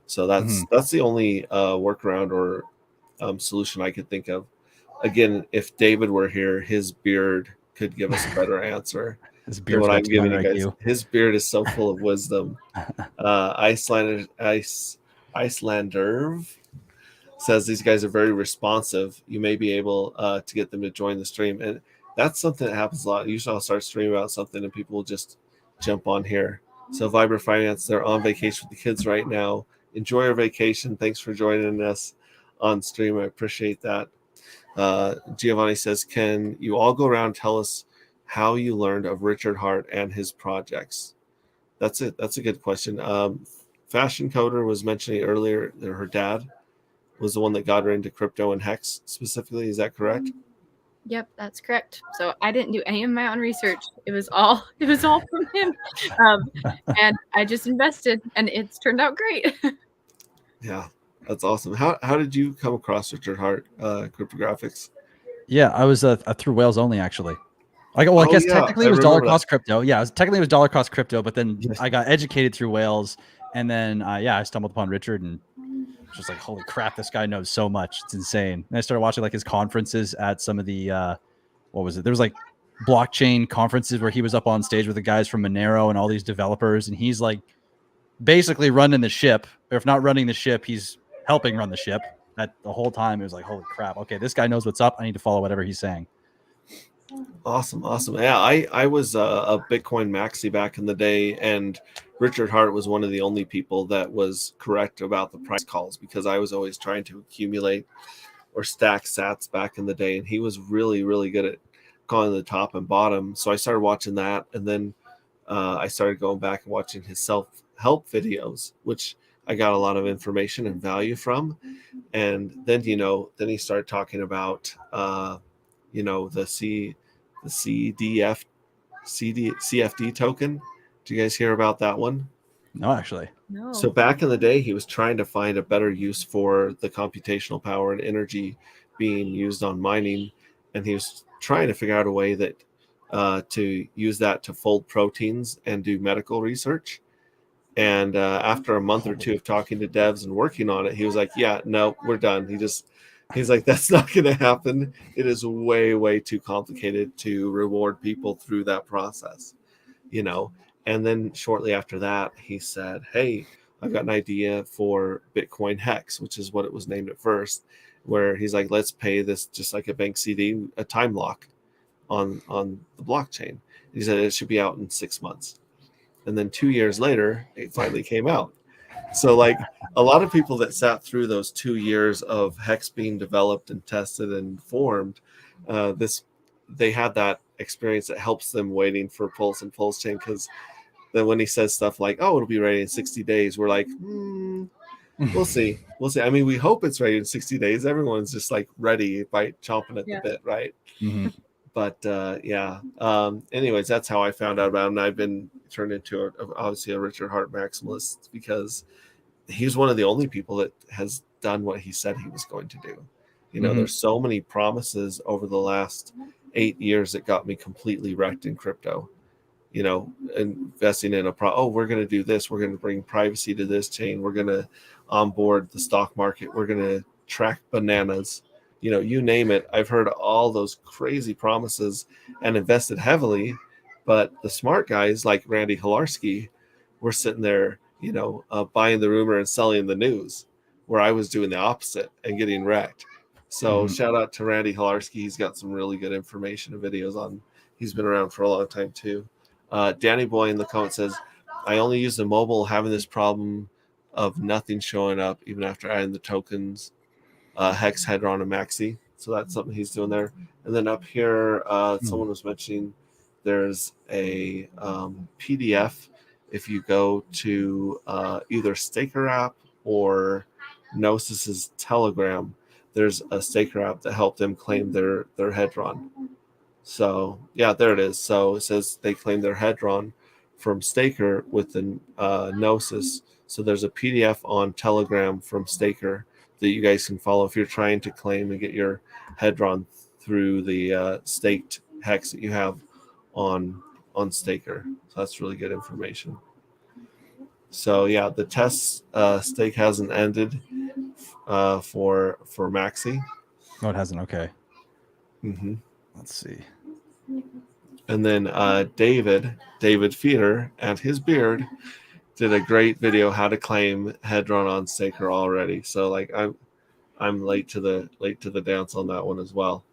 So that's the only workaround or solution I could think of. Again, if David were here, his beard could give us a better answer. His beard, what I'm giving you guys. His beard is so full of wisdom. Icelander says these guys are very responsive. You may be able to get them to join the stream, and that's something that happens a lot. Usually I'll start streaming about something and people will just jump on here. So Viber Finance, they're on vacation with the kids right now. Enjoy your vacation. Thanks for joining us on stream. I appreciate that. Giovanni says, can you all go around and tell us how you learned of Richard Hart and his projects? That's it. That's a good question. Fashion Coder was mentioning earlier that her dad was the one that got her into crypto and Hex specifically. Is that correct? Yep, that's correct. So I didn't do any of my own research. It was all from him. And I just invested, and it's turned out great. Yeah, that's awesome. How did you come across Richard Hart, CRYPTOGRFX? Yeah, I was through Whales Only, actually. I guess technically it was dollar cost crypto. Yeah, it was dollar cost crypto, but then I got educated through Whales, and then I stumbled upon Richard and just like, holy crap, this guy knows so much. It's insane. And I started watching like his conferences at some of the what was it? There was like blockchain conferences where he was up on stage with the guys from Monero and all these developers, and he's like basically running the ship, or if not running the ship, he's helping run the ship. That the whole time it was like, holy crap, okay, this guy knows what's up. I need to follow whatever he's saying. Awesome. Yeah, I was a Bitcoin maxi back in the day, and Richard Hart was one of the only people that was correct about the price calls, because I was always trying to accumulate or stack sats back in the day, and he was really, really good at calling the top and bottom. So I started watching that, and then I started going back and watching his self-help videos, which I got a lot of information and value from. And then, then he started talking about, the CFD token. Do you guys hear about that one? No, actually. No. So back in the day, he was trying to find a better use for the computational power and energy being used on mining. And he was trying to figure out a way that to use that to fold proteins and do medical research. And after a month or two of talking to devs and working on it, he was like, yeah, no, we're done. He's like, that's not going to happen. It is way, way too complicated to reward people through that process, And then shortly after that, he said, hey, I've got an idea for Bitcoin Hex, which is what it was named at first, where he's like, let's pay this just like a bank CD, a time lock on the blockchain. He said it should be out in 6 months. And then 2 years later, it finally came out. So like a lot of people that sat through those 2 years of Hex being developed and tested and formed, they had that experience that helps them waiting for Pulse and Pulse Chain, because then when he says stuff like, oh, it'll be ready in 60 days, we're like, we'll see. I mean, we hope it's ready in 60 days. Everyone's just like ready by chomping at the bit, right? Mm-hmm. But anyways, that's how I found out about him. I've been turned into obviously a Richard Hart maximalist, because he's one of the only people that has done what he said he was going to do. There's so many promises over the last 8 years that got me completely wrecked in crypto. Investing in we're going to do this. We're going to bring privacy to this chain. We're going to onboard the stock market. We're going to track bananas. You name it. I've heard all those crazy promises and invested heavily, but the smart guys like Randy Hilarski were sitting there, buying the rumor and selling the news, where I was doing the opposite and getting wrecked. So shout out to Randy Hilarski. He's got some really good information and videos on. He's been around for a long time too. Danny Boy in the comment says, I only use the mobile, having this problem of nothing showing up even after adding the tokens. Hex, Hedron, and Maxi. So that's something he's doing there. And then up here, someone was mentioning there's a PDF. If you go to either Staker app or Gnosis's Telegram, there's a Staker app that helped them claim their Hedron. So yeah, there it is. So it says they claim their Hedron from Staker with the Gnosis. So there's a PDF on Telegram from Staker that you guys can follow if you're trying to claim and get your Hedron through the staked hex that you have on Staker. So that's really good information. So yeah, the test stake hasn't ended for Maxi. No, it hasn't. Okay. Mm-hmm. Let's see. And then David Feeder and his beard did a great video how to claim Hedron on Staker already. So like I'm late to the dance on that one as well.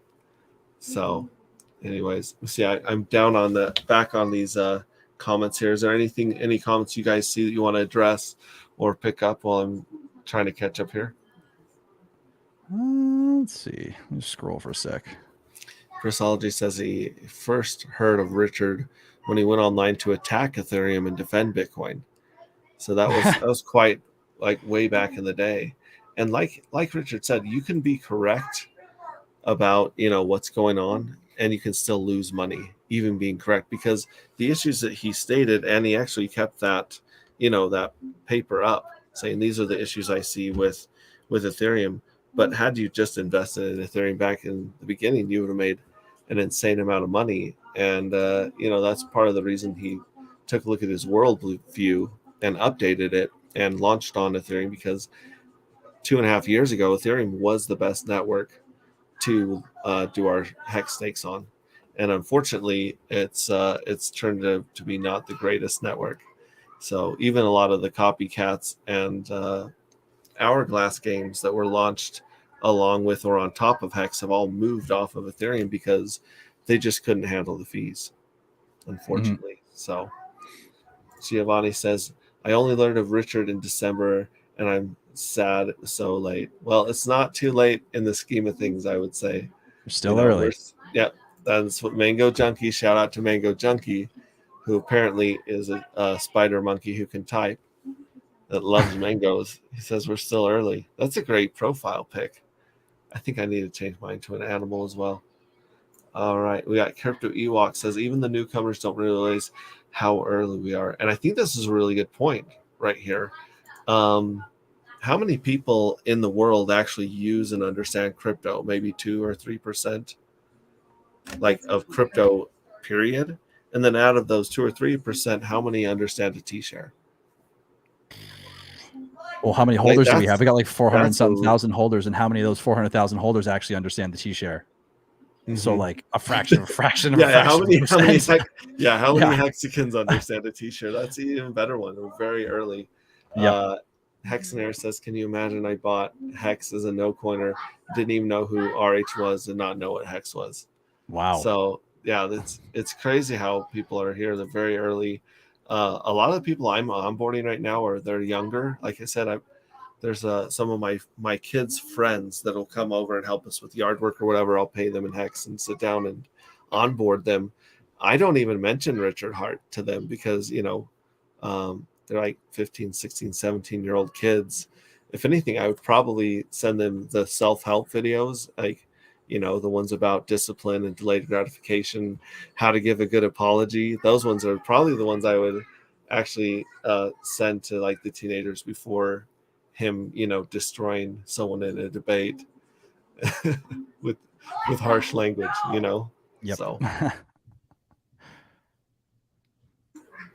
So anyways, see, I'm down on back on these comments here. Is there any comments you guys see that you want to address or pick up while I'm trying to catch up here? Let's see. Let me scroll for a sec. Chrisology says he first heard of Richard when he went online to attack Ethereum and defend Bitcoin. So that was quite like way back in the day. And like Richard said, you can be correct about what's going on, and you can still lose money even being correct, because the issues that he stated, and he actually kept that that paper up saying these are the issues I see with Ethereum. But had you just invested in Ethereum back in the beginning, you would have made an insane amount of money. And that's part of the reason he took a look at his world view and updated it and launched on Ethereum, because 2.5 years ago, Ethereum was the best network to do our hex stakes on. and unfortunately, it's turned to be not the greatest network. So even a lot of the copycats and Hourglass games that were launched along with or on top of Hex have all moved off of Ethereum because they just couldn't handle the fees, unfortunately. So Giovanni says, I only learned of Richard in December and I'm sad it was so late. Well, it's not too late in the scheme of things, I would say. You're still early. That's what Mango Junkie, shout out to Mango Junkie, who apparently is a spider monkey who can type, that loves mangoes. He says we're still early. That's a great profile pic. I think I need to change mine to an animal as well. All right, we got Crypto Ewok says even the newcomers don't realize how early we are, and I think this is a really good point right here. How many people in the world actually use and understand crypto? Maybe 2 or 3%, like of crypto, period. And then out of those 2 or 3%, how many understand a T-share? Well, how many holders do we have? We got like 400,000 holders, and how many of those 400,000 holders actually understand the T-share? Mm-hmm. So like a fraction of a fraction of a fraction. How many hexagons understand a T-share? That's an even better one. We're very early. Yep. Hexanair says, can you imagine I bought Hex as a no coiner, didn't even know who RH was and not know what Hex was. Wow. So yeah, it's crazy how people are here. They're very early. A lot of the people I'm onboarding right now they're younger. Like I said, there's some of my kids' friends that'll come over and help us with yard work or whatever. I'll pay them in Hex and sit down and onboard them. I don't even mention Richard Hart to them because, they're like 15, 16, 17-year-old kids. If anything, I would probably send them the self-help videos, like, the ones about discipline and delayed gratification, how to give a good apology. Those ones are probably the ones I would actually send to like the teenagers before him, destroying someone in a debate with harsh language, Yep. So.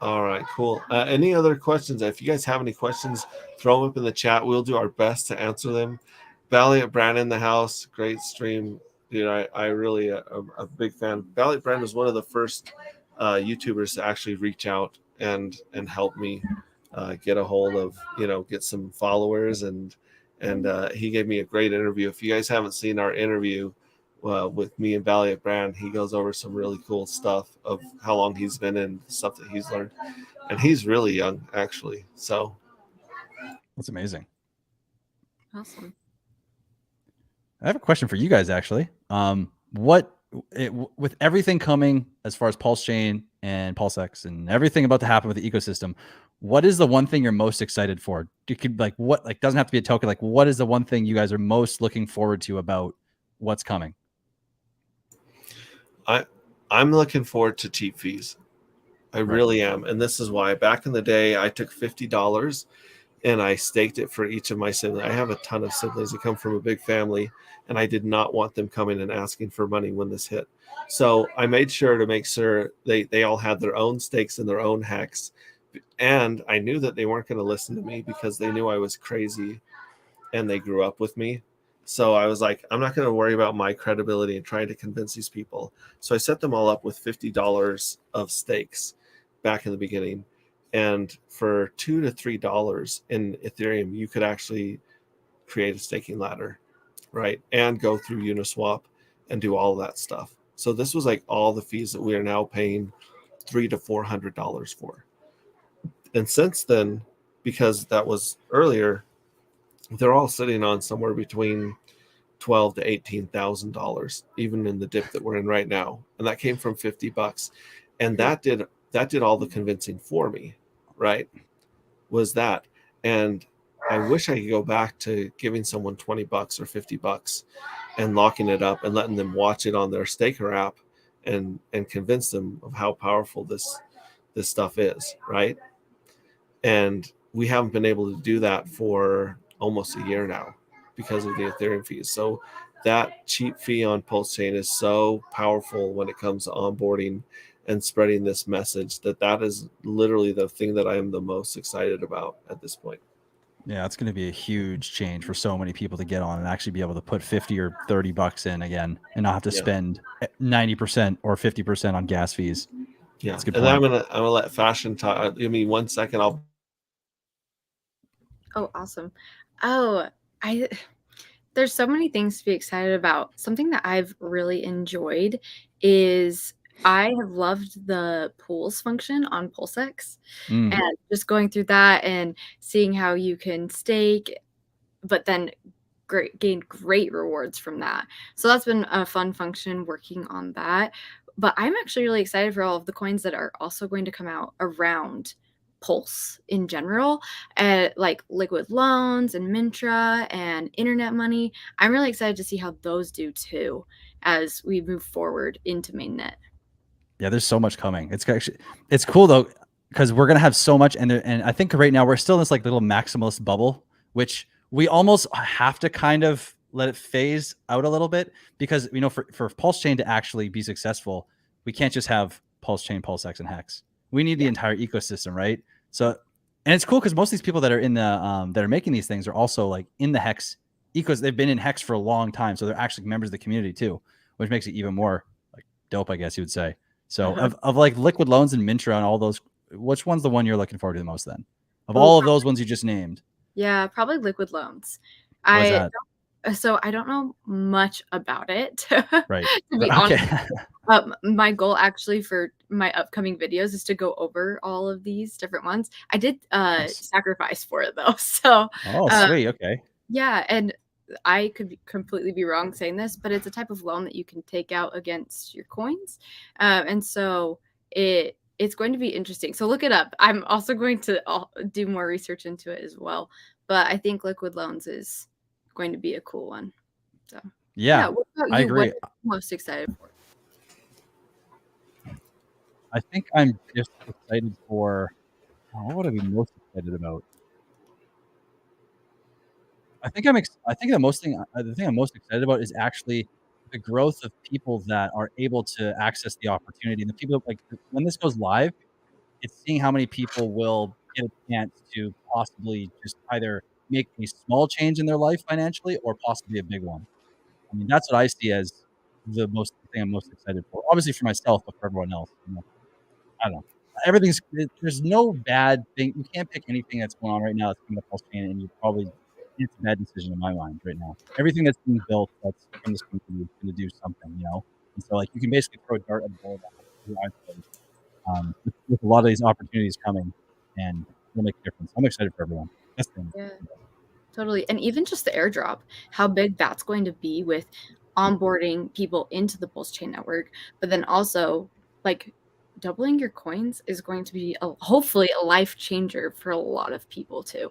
All right, cool. Any other questions? If you guys have any questions, throw them up in the chat. We'll do our best to answer them. Valiant Brand in the house. Great stream. Dude, I really am a big fan. Valiant Brand was one of the first YouTubers to actually reach out and help me get a hold of, get some followers. And he gave me a great interview. If you guys haven't seen our interview with me and Valiant Brand, he goes over some really cool stuff of how long he's been in, stuff that he's learned. And he's really young, actually. So that's amazing. Awesome. I have a question for you guys, actually. With everything coming as far as Pulse Chain and PulseX and everything about to happen with the ecosystem, what is the one thing you're most excited for? You could doesn't have to be a token. Like, what is the one thing you guys are most looking forward to about what's coming? I'm looking forward to cheap fees. I really am. And this is why back in the day, I took $50 and I staked it for each of my siblings. I have a ton of siblings that come from a big family, and I did not want them coming and asking for money when this hit. So I made sure to make sure they all had their own stakes and their own Hex. And I knew that they weren't going to listen to me because they knew I was crazy and they grew up with me. So I was like, I'm not going to worry about my credibility and trying to convince these people. So I set them all up with $50 of stakes back in the beginning. And for $2 to $3 in Ethereum, you could actually create a staking ladder, right? And go through Uniswap and do all that stuff. So this was like all the fees that we are now paying $300 to $400 for. And since then, because that was earlier, they're all sitting on somewhere between $12,000 to $18,000, even in the dip that we're in right now. And that came from $50. And that did all the convincing for me, right? Was that. And I wish I could go back to giving someone $20 or $50 and locking it up and letting them watch it on their staker app and convince them of how powerful this stuff is, right? And we haven't been able to do that for almost a year now because of the Ethereum fees. So that cheap fee on Pulse Chain is so powerful when it comes to onboarding and spreading this message that is literally the thing that I am the most excited about at this point. Yeah, it's going to be a huge change for so many people to get on and actually be able to put 50 or 30 bucks in again and not have to spend 90% or 50% on gas fees. Yeah, That's a good and point. then I'm gonna let Fashion talk. Give me 1 second. Oh, awesome. Oh, I there's so many things to be excited about. Something that I've really enjoyed is I have loved the pools function on PulseX, and just going through that and seeing how you can stake, but then gain great rewards from that. So that's been a fun function working on that. But I'm actually really excited for all of the coins that are also going to come out around Pulse in general, like liquid loans and Mintra and internet money. I'm really excited to see how those do too as we move forward into Mainnet. Yeah, there's so much coming. It's cool though, because we're gonna have so much, and I think right now we're still in this like little maximalist bubble, which we almost have to kind of let it phase out a little bit, because for Pulse Chain to actually be successful, we can't just have Pulse Chain, PulseX, and Hex. We need the entire ecosystem, right? So, and it's cool because most of these people that are in the that are making these things are also like in the Hex ecosystem. They've been in Hex for a long time, so they're actually members of the community too, which makes it even more like dope, I guess you would say. So of like liquid loans and Mintra and all those, which one's the one you're looking forward to the most then? Of all of those ones you just named? Yeah, probably liquid loans. What is that? So I don't know much about it, Right. to be Okay. honest. My goal actually for my upcoming videos is to go over all of these different ones. I did Nice. sacrifice for it though. So Sweet. Okay. yeah, and I could completely be wrong saying this, but it's a type of loan that you can take out against your coins. And so it's going to be interesting. So look it up. I'm also going to do more research into it as well. But I think liquid loans is going to be a cool one. So yeah, what about you? I agree. What are you most excited for? I think I'm just excited for, what would I be most excited about? I think the thing I'm most excited about is actually the growth of people that are able to access the opportunity, and the people like when this goes live, it's seeing how many people will get a chance to possibly just either make a small change in their life financially or possibly a big one. I mean, that's what I see as the thing I'm most excited for. Obviously for myself, but for everyone else. I don't know. There's no bad thing. You can't pick anything that's going on right now that's coming up Pulse Chain, and it's a bad decision in my mind right now. Everything that's being built that's from this community is going to do something, And so, like, you can basically throw a dart at the ball with a lot of these opportunities coming, and it'll make a difference. I'm excited for everyone. That's the thing. Yeah, totally. And even just the airdrop, how big that's going to be with onboarding people into the Pulse Chain network, but then also like doubling your coins is going to be hopefully a life changer for a lot of people too.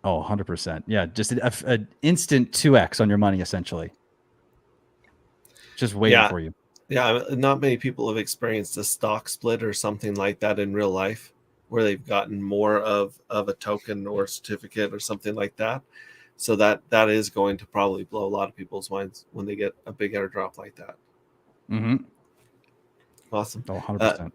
Oh, 100%. Yeah, just an instant 2x on your money, essentially. Just waiting for you. Yeah, not many people have experienced a stock split or something like that in real life, where they've gotten more of a token or certificate or something like that. So that is going to probably blow a lot of people's minds when they get a big airdrop like that. Mm-hmm. Awesome. Oh, 100%.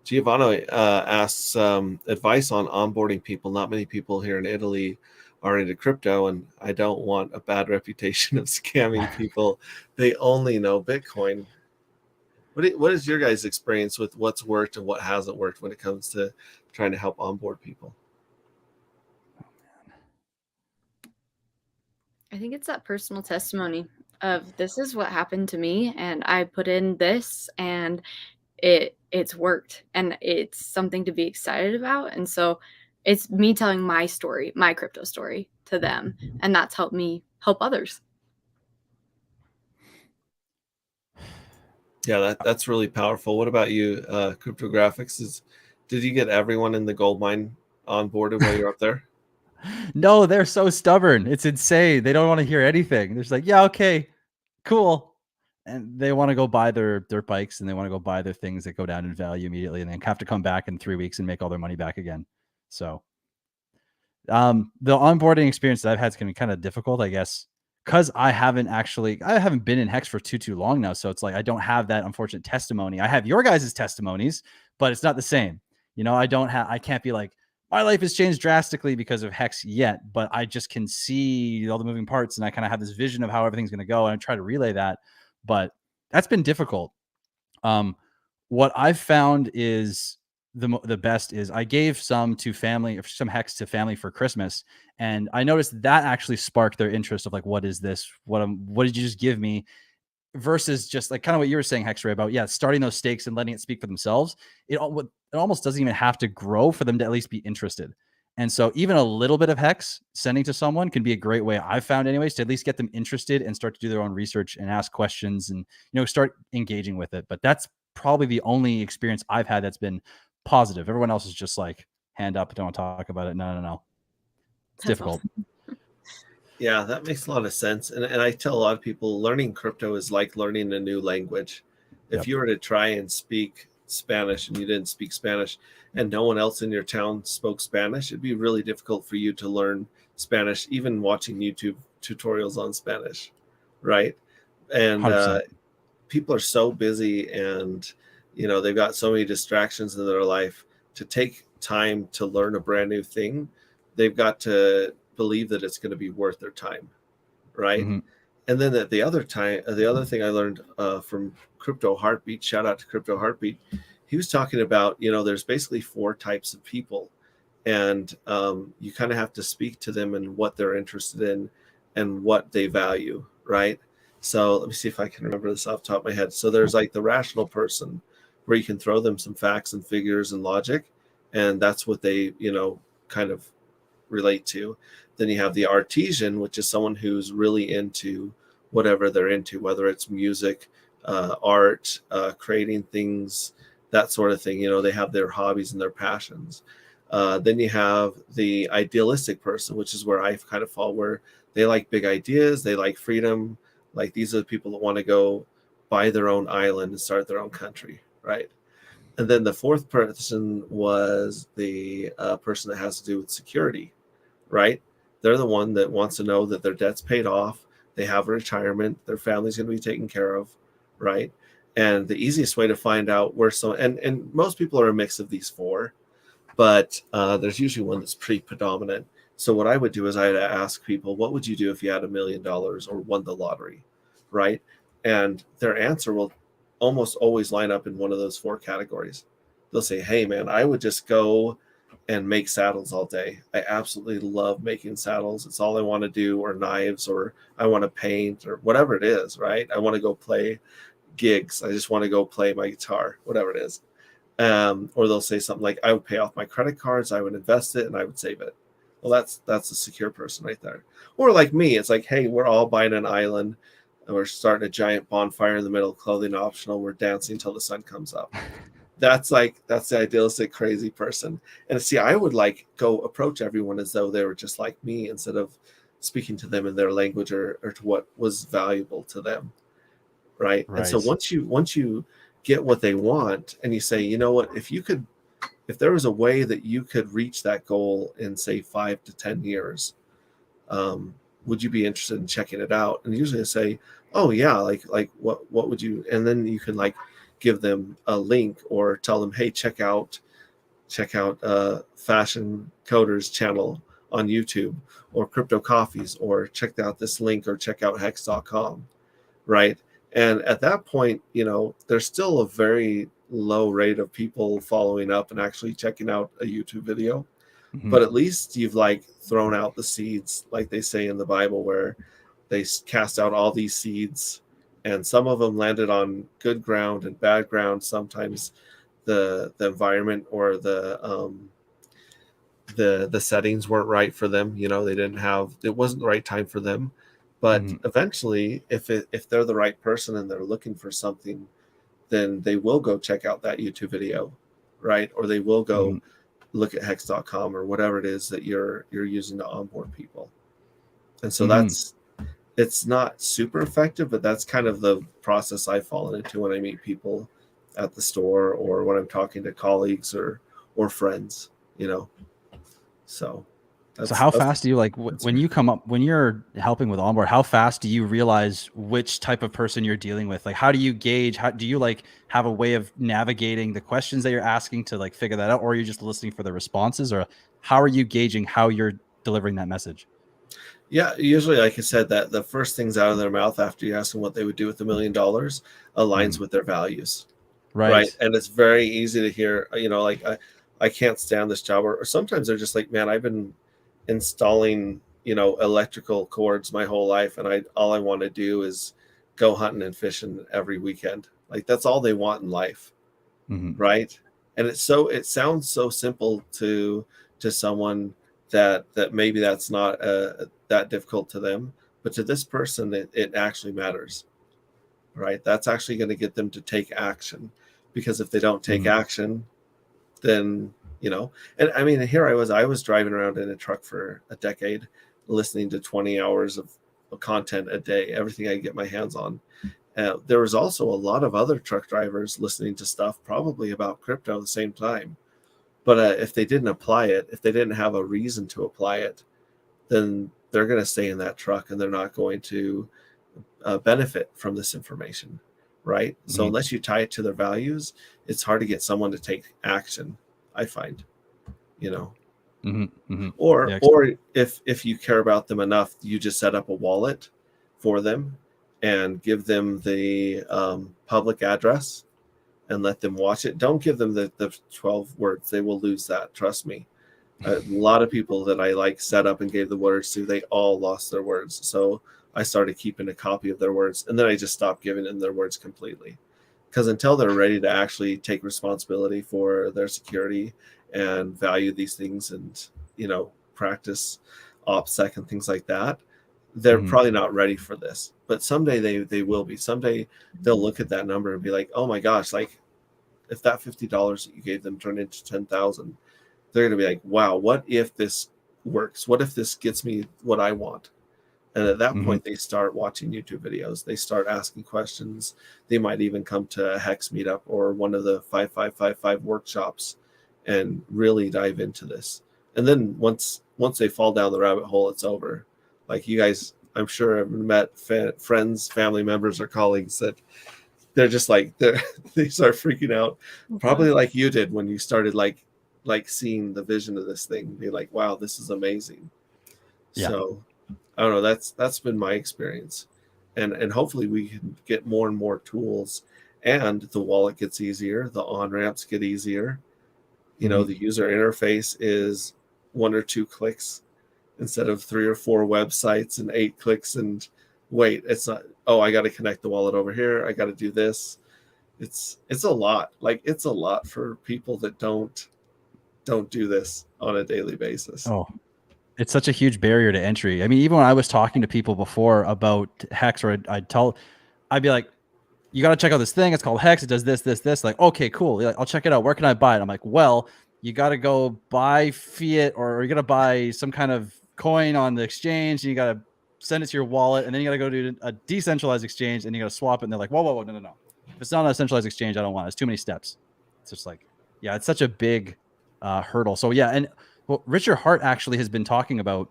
Giovanni asks advice on onboarding people. Not many people here in Italy are into crypto, and I don't want a bad reputation of scamming people. They only know Bitcoin. What is your guys' experience with what's worked and what hasn't worked when it comes to trying to help onboard people? I think it's that personal testimony of this is what happened to me and I put in this and it's worked and it's something to be excited about. And so it's me telling my story, my crypto story to them, and that's helped me help others. Yeah, that's really powerful. What about you, CRYPTOGRFX? Did you get everyone in the gold mine onboarded while you're up there? No, they're so stubborn. It's insane. They don't want to hear anything. They're just like, yeah, okay, cool. And they want to go buy their dirt bikes and they want to go buy their things that go down in value immediately and then have to come back in 3 weeks and make all their money back again. So the onboarding experience that I've had is going to be kind of difficult, I guess, because I haven't been in Hex for too long now. So it's like I don't have that unfortunate testimony. I have your guys' testimonies, but it's not the same. I can't be like, my life has changed drastically because of Hex yet, but I just can see all the moving parts and I kind of have this vision of how everything's going to go. And I try to relay that, but that's been difficult. What I've found is the best is I gave some to family, some Hex to family for Christmas. And I noticed that actually sparked their interest of like, what is this? What did you just give me? Versus just like kind of what you were saying, HexRay, about starting those stakes and letting it speak for themselves. It almost doesn't even have to grow for them to at least be interested. And so even a little bit of Hex sending to someone can be a great way, I've found anyways, to at least get them interested and start to do their own research and ask questions and, start engaging with it. But that's probably the only experience I've had that's been positive. Everyone else is just like, hand up, don't want to talk about it. No. It's difficult. Awesome. Yeah, that makes a lot of sense. And I tell a lot of people learning crypto is like learning a new language. If you were to try and speak Spanish and you didn't speak Spanish and no one else in your town spoke Spanish, it'd be really difficult for you to learn Spanish, even watching YouTube tutorials on Spanish, right? And people are so busy and, they've got so many distractions in their life. To take time to learn a brand new thing, they've got to believe that it's going to be worth their time, right? Mm-hmm. And then the other thing I learned from Crypto Heartbeat, shout out to Crypto Heartbeat, he was talking about, there's basically 4 types of people, and you kind of have to speak to them and what they're interested in and what they value, right? So let me see if I can remember this off the top of my head. So there's like the rational person, where you can throw them some facts and figures and logic, and that's what they, kind of relate to. Then you have the artesian, which is someone who's really into whatever they're into, whether it's music, art, creating things, that sort of thing. They have their hobbies and their passions. Then you have the idealistic person, which is where I kind of fall, where they like big ideas, they like freedom. Like, these are the people that want to go buy their own island and start their own country, right? And then the 4th person was the person that has to do with security, right? They're the one that wants to know that their debt's paid off, they have a retirement, their family's going to be taken care of, right? And the easiest way to find out where and most people are a mix of these 4, but there's usually one that's pretty predominant. So what I would do is I'd ask people, what would you do if you had $1 million or won the lottery, right? And their answer will almost always line up in one of those 4 categories. They'll say, hey man, I would just go and make saddles all day. I absolutely love making saddles. It's all I want to do, or knives, or I want to paint, or whatever it is, right? I want to go play gigs. I just want to go play my guitar, whatever it is. Or they'll say something like, I would pay off my credit cards, I would invest it, and I would save it. Well, that's a secure person right there. Or like me, it's like, hey, we're all buying an island, and we're starting a giant bonfire in the middle, clothing optional, we're dancing until the sun comes up. That's the idealistic, crazy person. And see, I would go approach everyone as though they were just like me, instead of speaking to them in their language or to what was valuable to them, right? And so once you get what they want, and you say, you know what, if there was a way that you could reach that goal in, say, 5 to 10 years, would you be interested in checking it out? And usually I say, oh yeah, like what would you? And then you can give them a link or tell them, hey, check out Fashion Coder's channel on YouTube, or Crypto Coffees, or check out this link, or check out hex.com, right? And at that point, there's still a very low rate of people following up and actually checking out a YouTube video. Mm-hmm. But at least you've thrown out the seeds, like they say in the Bible, where they cast out all these seeds, and some of them landed on good ground and bad ground. Sometimes the environment or the settings weren't right for them. It wasn't the right time for them. But eventually, if they're the right person and they're looking for something, then they will go check out that YouTube video, right? Or they will go look at hex.com or whatever it is that you're using to onboard people. And so it's not super effective, but that's kind of the process I've fallen into when I meet people at the store, or when I'm talking to colleagues or friends, So how fast do you when you're helping with onboard, how fast do you realize which type of person you're dealing with? How do you gauge, how do you have a way of navigating the questions that you're asking to figure that out, or are you just listening for the responses, or how are you gauging how you're delivering that message? Yeah, usually, like I said, that the first things out of their mouth after you ask them what they would do with $1 million aligns with their values. Right. Right. And it's very easy to hear, like I can't stand this job. Or sometimes they're just like, man, I've been installing, electrical cords my whole life. And all I want to do is go hunting and fishing every weekend. Like that's all they want in life. Right. And it sounds so simple to someone that maybe that's not that difficult to them. But to this person, it actually matters. Right. That's actually going to get them to take action, because if they don't take action, then, and I mean, here I was driving around in a truck for a decade, listening to 20 hours of content a day, everything I can get my hands on. There was also a lot of other truck drivers listening to stuff probably about crypto at the same time. But if they didn't apply it, if they didn't have a reason to apply it, then they're going to stay in that truck and they're not going to benefit from this information, right? So unless you tie it to their values, it's hard to get someone to take action, I find, or if you care about them enough, you just set up a wallet for them and give them the public address and let them watch it. Don't give them the 12 words. They will lose that. Trust me. A lot of people that I set up and gave the words to, they all lost their words. So I started keeping a copy of their words, and then I just stopped giving them their words completely. Because until they're ready to actually take responsibility for their security and value these things and, practice OPSEC and things like that, they're probably not ready for this. But someday they will be. Someday they'll look at that number and be like, oh my gosh, like if that $50 that you gave them turned into 10,000, they're going to be like, wow, what if this works? What if this gets me what I want? And at that point, they start watching YouTube videos. They start asking questions. They might even come to a Hex meetup or one of the 5555 workshops and really dive into this. And then once they fall down the rabbit hole, it's over. Like you guys, I'm sure have met friends, family members, or colleagues that they're just like, they start freaking out, probably like you did when you started like seeing the vision of this thing, be like, wow, this is amazing. Yeah. So I don't know, that's been my experience. And hopefully we can get more and more tools, and the wallet gets easier, the on-ramps get easier. The user interface is 1 or 2 clicks instead of 3 or 4 websites and 8 clicks and wait, it's not, oh, I got to connect the wallet over here, I got to do this. It's a lot. Like it's a lot for people that don't do this on a daily basis. Oh, it's such a huge barrier to entry. I mean, even when I was talking to people before about Hex, or I'd be like, you got to check out this thing. It's called Hex. It does this. Like, okay, cool. Like, I'll check it out. Where can I buy it? I'm like, well, you got to go buy fiat, or you got to buy some kind of coin on the exchange, and you got to send it to your wallet, and then you got to go to a decentralized exchange, and you got to swap it. And they're like, whoa, no. If it's not a centralized exchange, I don't want it. It's too many steps. It's just like, yeah, it's such a big hurdle. So yeah, and well, Richard Hart actually has been talking about,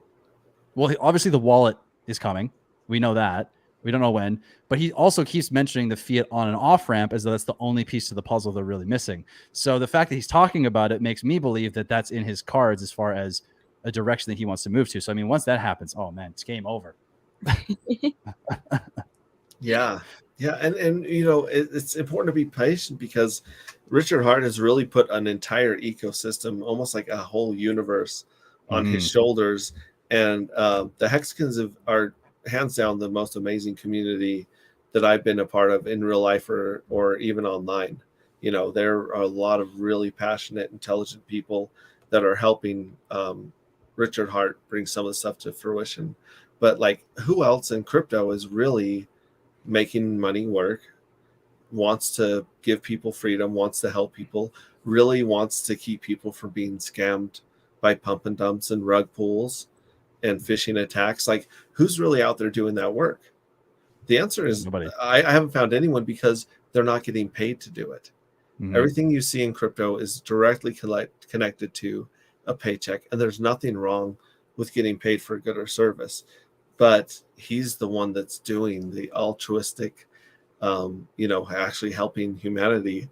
well, obviously the wallet is coming. We know that. We don't know when, but he also keeps mentioning the fiat on and off ramp as though that's the only piece of the puzzle they're really missing. So the fact that he's talking about it makes me believe that that's in his cards as far as a direction that he wants to move to. So, I mean, once that happens, oh man, it's game over. Yeah. And it's important to be patient, because Richard Hart has really put an entire ecosystem, almost like a whole universe, on his shoulders. And the Hexicans are hands down the most amazing community that I've been a part of in real life or even online. There are a lot of really passionate, intelligent people that are helping Richard Hart bring some of the stuff to fruition. But like, who else in crypto is really making money work, wants to give people freedom, wants to help people, really wants to keep people from being scammed by pump and dumps and rug pulls and phishing attacks? Like, who's really out there doing that work? The answer is nobody. I haven't found anyone, because they're not getting paid to do it. Everything you see in crypto is directly connected to a paycheck, and there's nothing wrong with getting paid for a good or service. But he's the one that's doing the altruistic, actually helping humanity,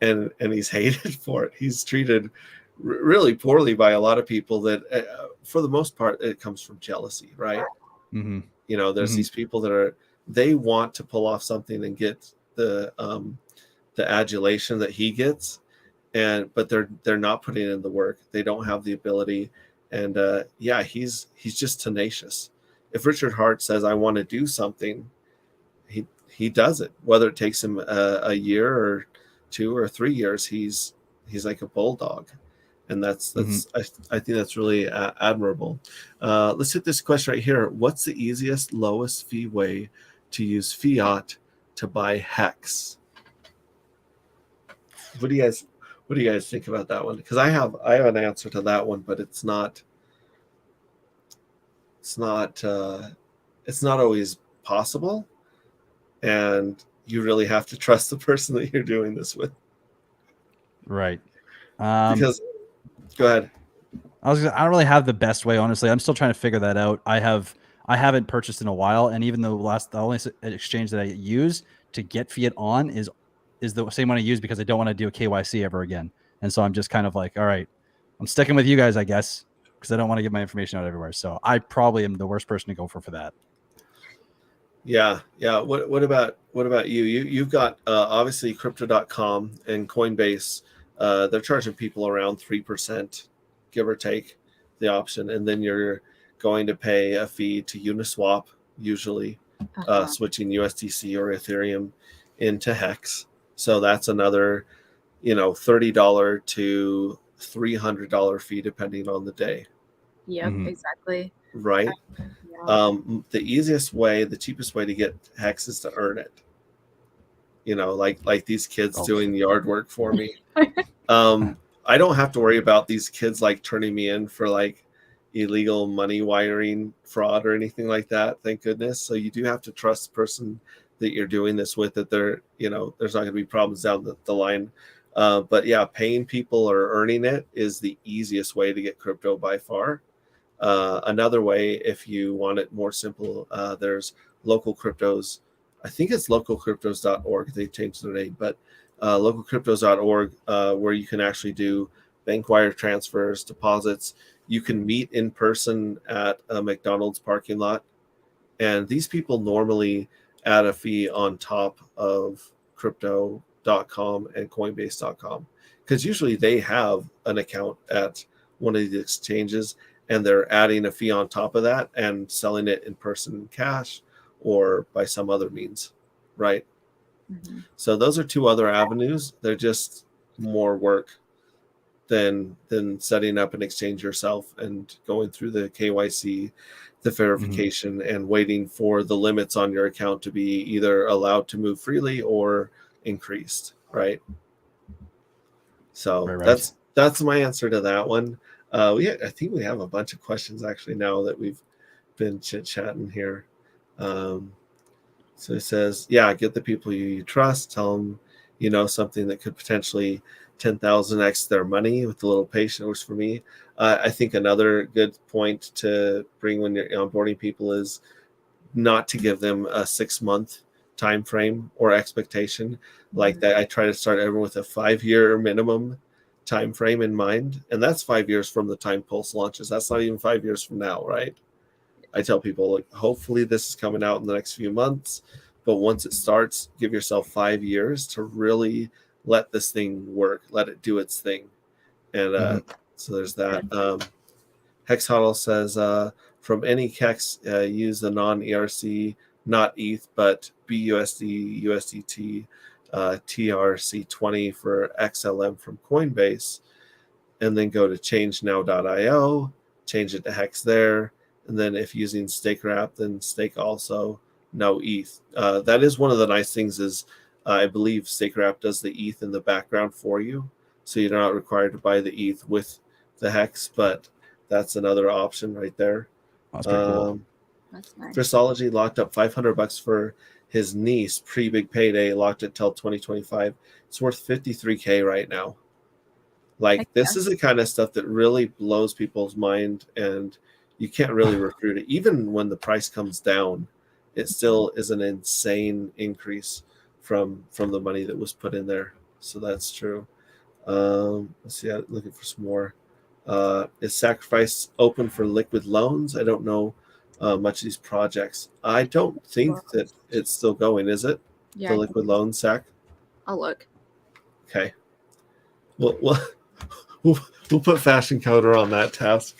and he's hated for it. He's treated really poorly by a lot of people that for the most part it comes from jealousy, right? Mm-hmm. You know, there's these people that they want to pull off something and get the adulation that he gets, but they're not putting in the work. They don't have the ability, and he's just tenacious. If Richard Hart says I want to do something, he does it, whether it takes him a year or 2 or 3 years. He's like a bulldog, and that's I think that's really admirable. Let's hit this question right here. What's the easiest, lowest fee way to use fiat to buy hex? What do you guys think about that one? Because I have an answer to that one, but it's not always possible, and you really have to trust the person that you're doing this with. Right. Because go ahead. I don't really have the best way, honestly. I'm still trying to figure that out. I haven't purchased in a while, and even the only exchange that I use to get fiat on is the same one I use because I don't want to do a KYC ever again. And so I'm just kind of like, all right, I'm sticking with you guys, I guess, because I don't want to get my information out everywhere. So I probably am the worst person to go for that. Yeah. What about you? You've got obviously crypto.com and Coinbase. They're charging people around 3%, give or take, the option, and then you're going to pay a fee to Uniswap, usually switching USDC or Ethereum into Hex. So that's another, $30 to $300 fee depending on the day. Yep, exactly. Right. The easiest way, the cheapest way to get Hex is to earn it. Like these kids doing yard work for me. I don't have to worry about these kids like turning me in for like illegal money wiring fraud or anything like that. Thank goodness. So you do have to trust the person that you're doing this with, that they're, there's not going to be problems down the line. But yeah, paying people or earning it is the easiest way to get crypto by far. Another way, if you want it more simple, there's local cryptos. I think it's localcryptos.org. They changed their name, but localcryptos.org, where you can actually do bank wire transfers, deposits. You can meet in person at a McDonald's parking lot. And these people normally add a fee on top of crypto.com and coinbase.com, because usually they have an account at one of the exchanges, and they're adding a fee on top of that and selling it in person in cash or by some other means, right? So those are two other avenues. They're just more work than setting up an exchange yourself and going through the KYC, the verification, and waiting for the limits on your account to be either allowed to move freely or increased, right? So that's my answer to that one. I think we have a bunch of questions actually now that we've been chit-chatting here. So it says, get the people you trust, tell them something that could potentially 10,000x their money with a little patience. Works for me. I think another good point to bring when you're onboarding people is not to give them a 6-month time frame or expectation like that. I try to start everyone with a 5-year minimum time frame in mind, and that's 5 years from the time Pulse launches. That's not even 5 years from now, right? I tell people, like, hopefully this is coming out in the next few months, but once it starts, give yourself 5 years to really let this thing work, let it do its thing. And so there's that. Hex Huddle says, from any Hex, use the non-ERC, not ETH, but BUSD, USDT, TRC20 for XLM from Coinbase, and then go to changenow.io, change it to Hex there. And then if using StakeWrap, then stake also, no ETH. That is one of the nice things is I believe StakeWrap does the ETH in the background for you. So you're not required to buy the ETH with the Hex, but that's another option right there. That's pretty cool. That's nice. Chrisology locked up $500 for his niece pre-big payday, locked it till 2025. It's worth $53K right now. Like, this is the kind of stuff that really blows people's mind, and you can't really recruit it. Even when the price comes down, it still is an insane increase from the money that was put in there. So that's true. Let's see. I'm looking for some more. Is Sacrifice open for liquid loans? I don't know much of these projects. I don't think that it's still going, is it? Yeah, The I liquid loan SAC? I'll look. Okay. Well, we'll put Fashion Coder on that task.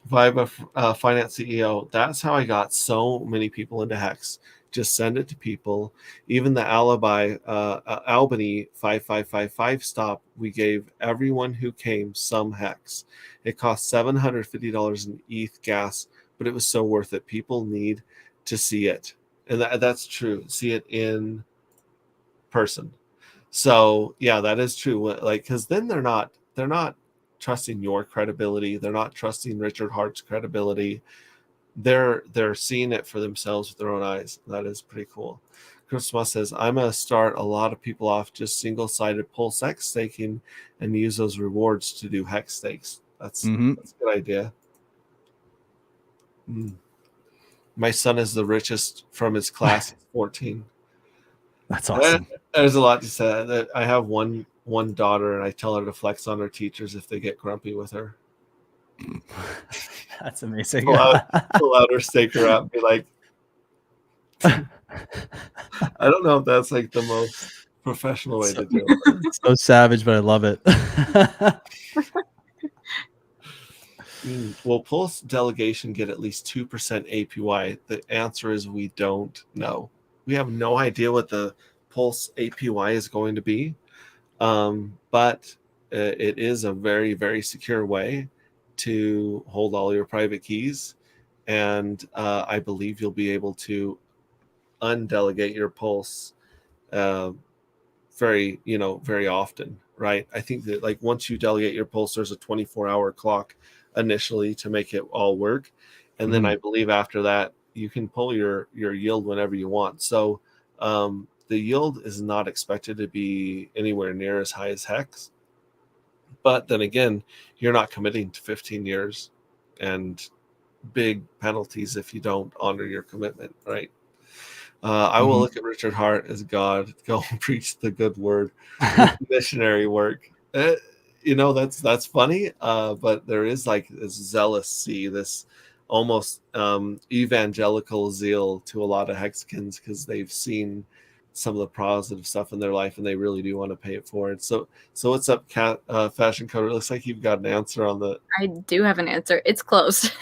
Viva Finance CEO. That's how I got so many people into Hex. Just send it to people. Even the Albany 5555 stop, we gave everyone who came some Hex. It cost $750 in ETH gas, but it was so worth it. People need to see it, and that's true. See it in person. So yeah, that is true. Like, because then they're not trusting your credibility. They're not trusting Richard Hart's credibility. They're seeing it for themselves with their own eyes. That is pretty cool. Christmas says, I'm gonna start a lot of people off just single-sided pulse X staking and use those rewards to do hex stakes. That's a good idea. My son is the richest from his class at 14. That's awesome. There's a lot to say. I have one daughter, and I tell her to flex on her teachers if they get grumpy with her. That's amazing. Pull out her staker out and be like, I don't know if that's like the most professional way to do it. So savage, but I love it. Will Pulse delegation get at least 2% APY? The answer is we don't know. We have no idea what the Pulse APY is going to be, but it is a very, very secure way to hold all your private keys, and I believe you'll be able to undelegate your Pulse very often, right? I think that like once you delegate your Pulse, there's a 24-hour clock initially to make it all work, and then I believe after that you can pull your yield whenever you want. So the yield is not expected to be anywhere near as high as Hex, but then again, you're not committing to 15 years and big penalties if you don't honor your commitment, right? I will look at Richard Hart as God. Go preach the good word, missionary work. That's funny. But there is like this zealousy, this almost evangelical zeal to a lot of Hexicans because they've seen some of the positive stuff in their life and they really do want to pay it forward. So what's up, Fashion Coder? It looks like you've got an answer on the. I do have an answer. It's closed.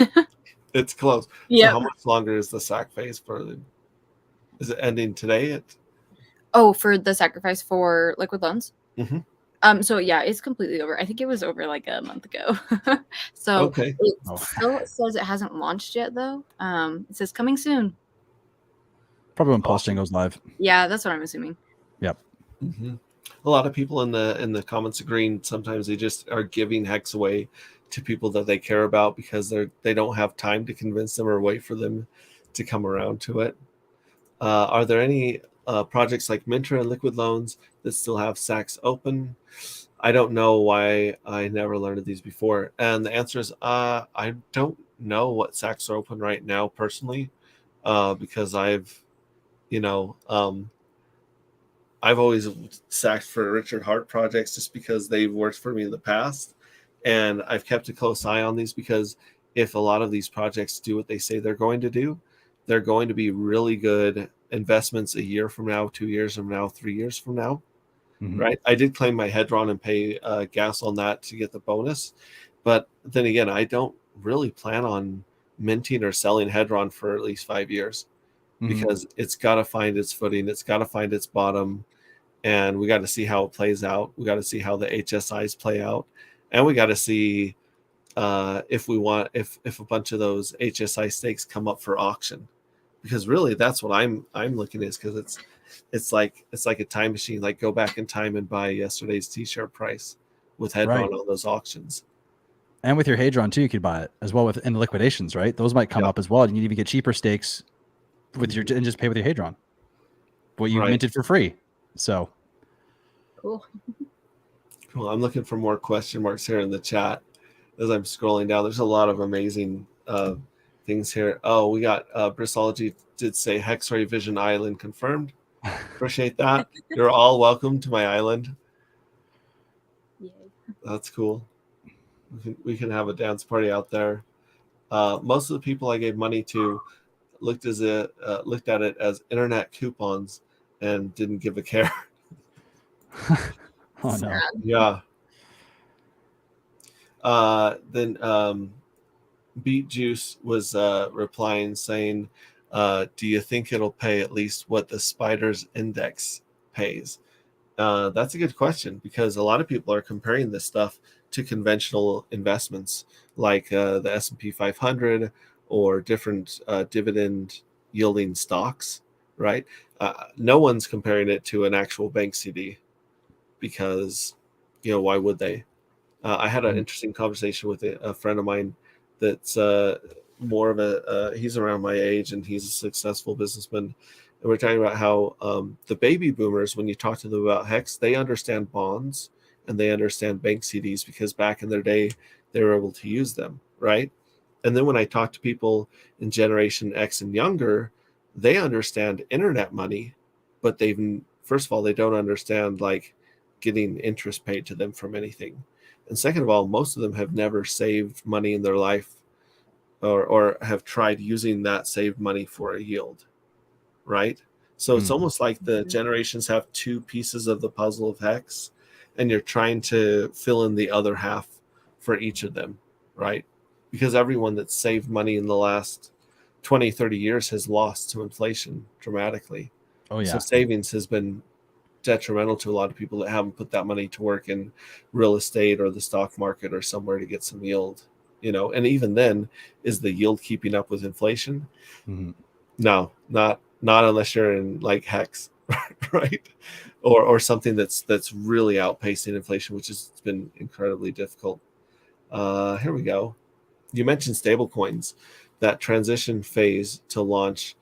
It's closed. Yeah. So how much longer is the SAC phase for? Is it ending today? For the sacrifice for liquid loans? So yeah, it's completely over. I think it was over like a month ago. So okay. It still says it hasn't launched yet though. It says coming soon. Probably when posting goes live. Yeah, that's what I'm assuming. Yep. A lot of people in the comments agreeing. Sometimes they just are giving Hex away to people that they care about because they don't have time to convince them or wait for them to come around to it. Are there any projects like Mintra and Liquid loans that still have sacs open? I don't know why I never learned of these before. And the answer is I don't know what sacs are open right now personally, because I've always sacked for Richard Hart projects just because they've worked for me in the past. And I've kept a close eye on these because if a lot of these projects do what they say they're going to do, they're going to be really good investments a year from now, 2 years from now, 3 years from now, right? I did claim my Hedron and pay gas on that to get the bonus. But then again, I don't really plan on minting or selling Hedron for at least 5 years because it's got to find its footing. It's got to find its bottom. And we got to see how it plays out. We got to see how the HSIs play out. And we got to see if a bunch of those HSI stakes come up for auction, because really that's what I'm looking at, because it's like a time machine. Like go back in time and buy yesterday's t-shirt price with Hedron on those auctions. And with your Hadron too, you could buy it as well in the liquidations, right? Those might come up as well. You can even get cheaper stakes with your and just pay with your Hadron, what you minted for free. So cool. I'm looking for more question marks here in the chat as I'm scrolling down. There's a lot of amazing things here. Oh, we got Bristology did say HexRay Vision Island confirmed. Appreciate that. You're all welcome to my island. Yay. That's cool. We can have a dance party out there. Most of the people I gave money to looked at it as internet coupons and didn't give a care. Oh no. Yeah. Then Beet Juice was replying saying, do you think it'll pay at least what the Spiders index pays? That's a good question, because a lot of people are comparing this stuff to conventional investments like the S&P 500 or different dividend yielding stocks, right? No one's comparing it to an actual bank CD because, why would they? I had an interesting conversation with a friend of mine that's more of he's around my age and he's a successful businessman. And we're talking about how the baby boomers, when you talk to them about Hex, they understand bonds and they understand bank CDs because back in their day, they were able to use them, right? And then when I talk to people in Generation X and younger, they understand internet money, but first of all, they don't understand like getting interest paid to them from anything. And second of all, most of them have never saved money in their life or have tried using that saved money for a yield, right? So it's almost like the generations have two pieces of the puzzle of Hex, and you're trying to fill in the other half for each of them, right? Because everyone that's saved money in the last 20, 30 years has lost to inflation dramatically. Oh yeah. So savings has been detrimental to a lot of people that haven't put that money to work in real estate or the stock market or somewhere to get some yield, and even then, is the yield keeping up with inflation? No, not unless you're in like Hex, right? Or something that's really outpacing inflation, which has been incredibly difficult. Here we go. You mentioned stable coins. That transition phase to launch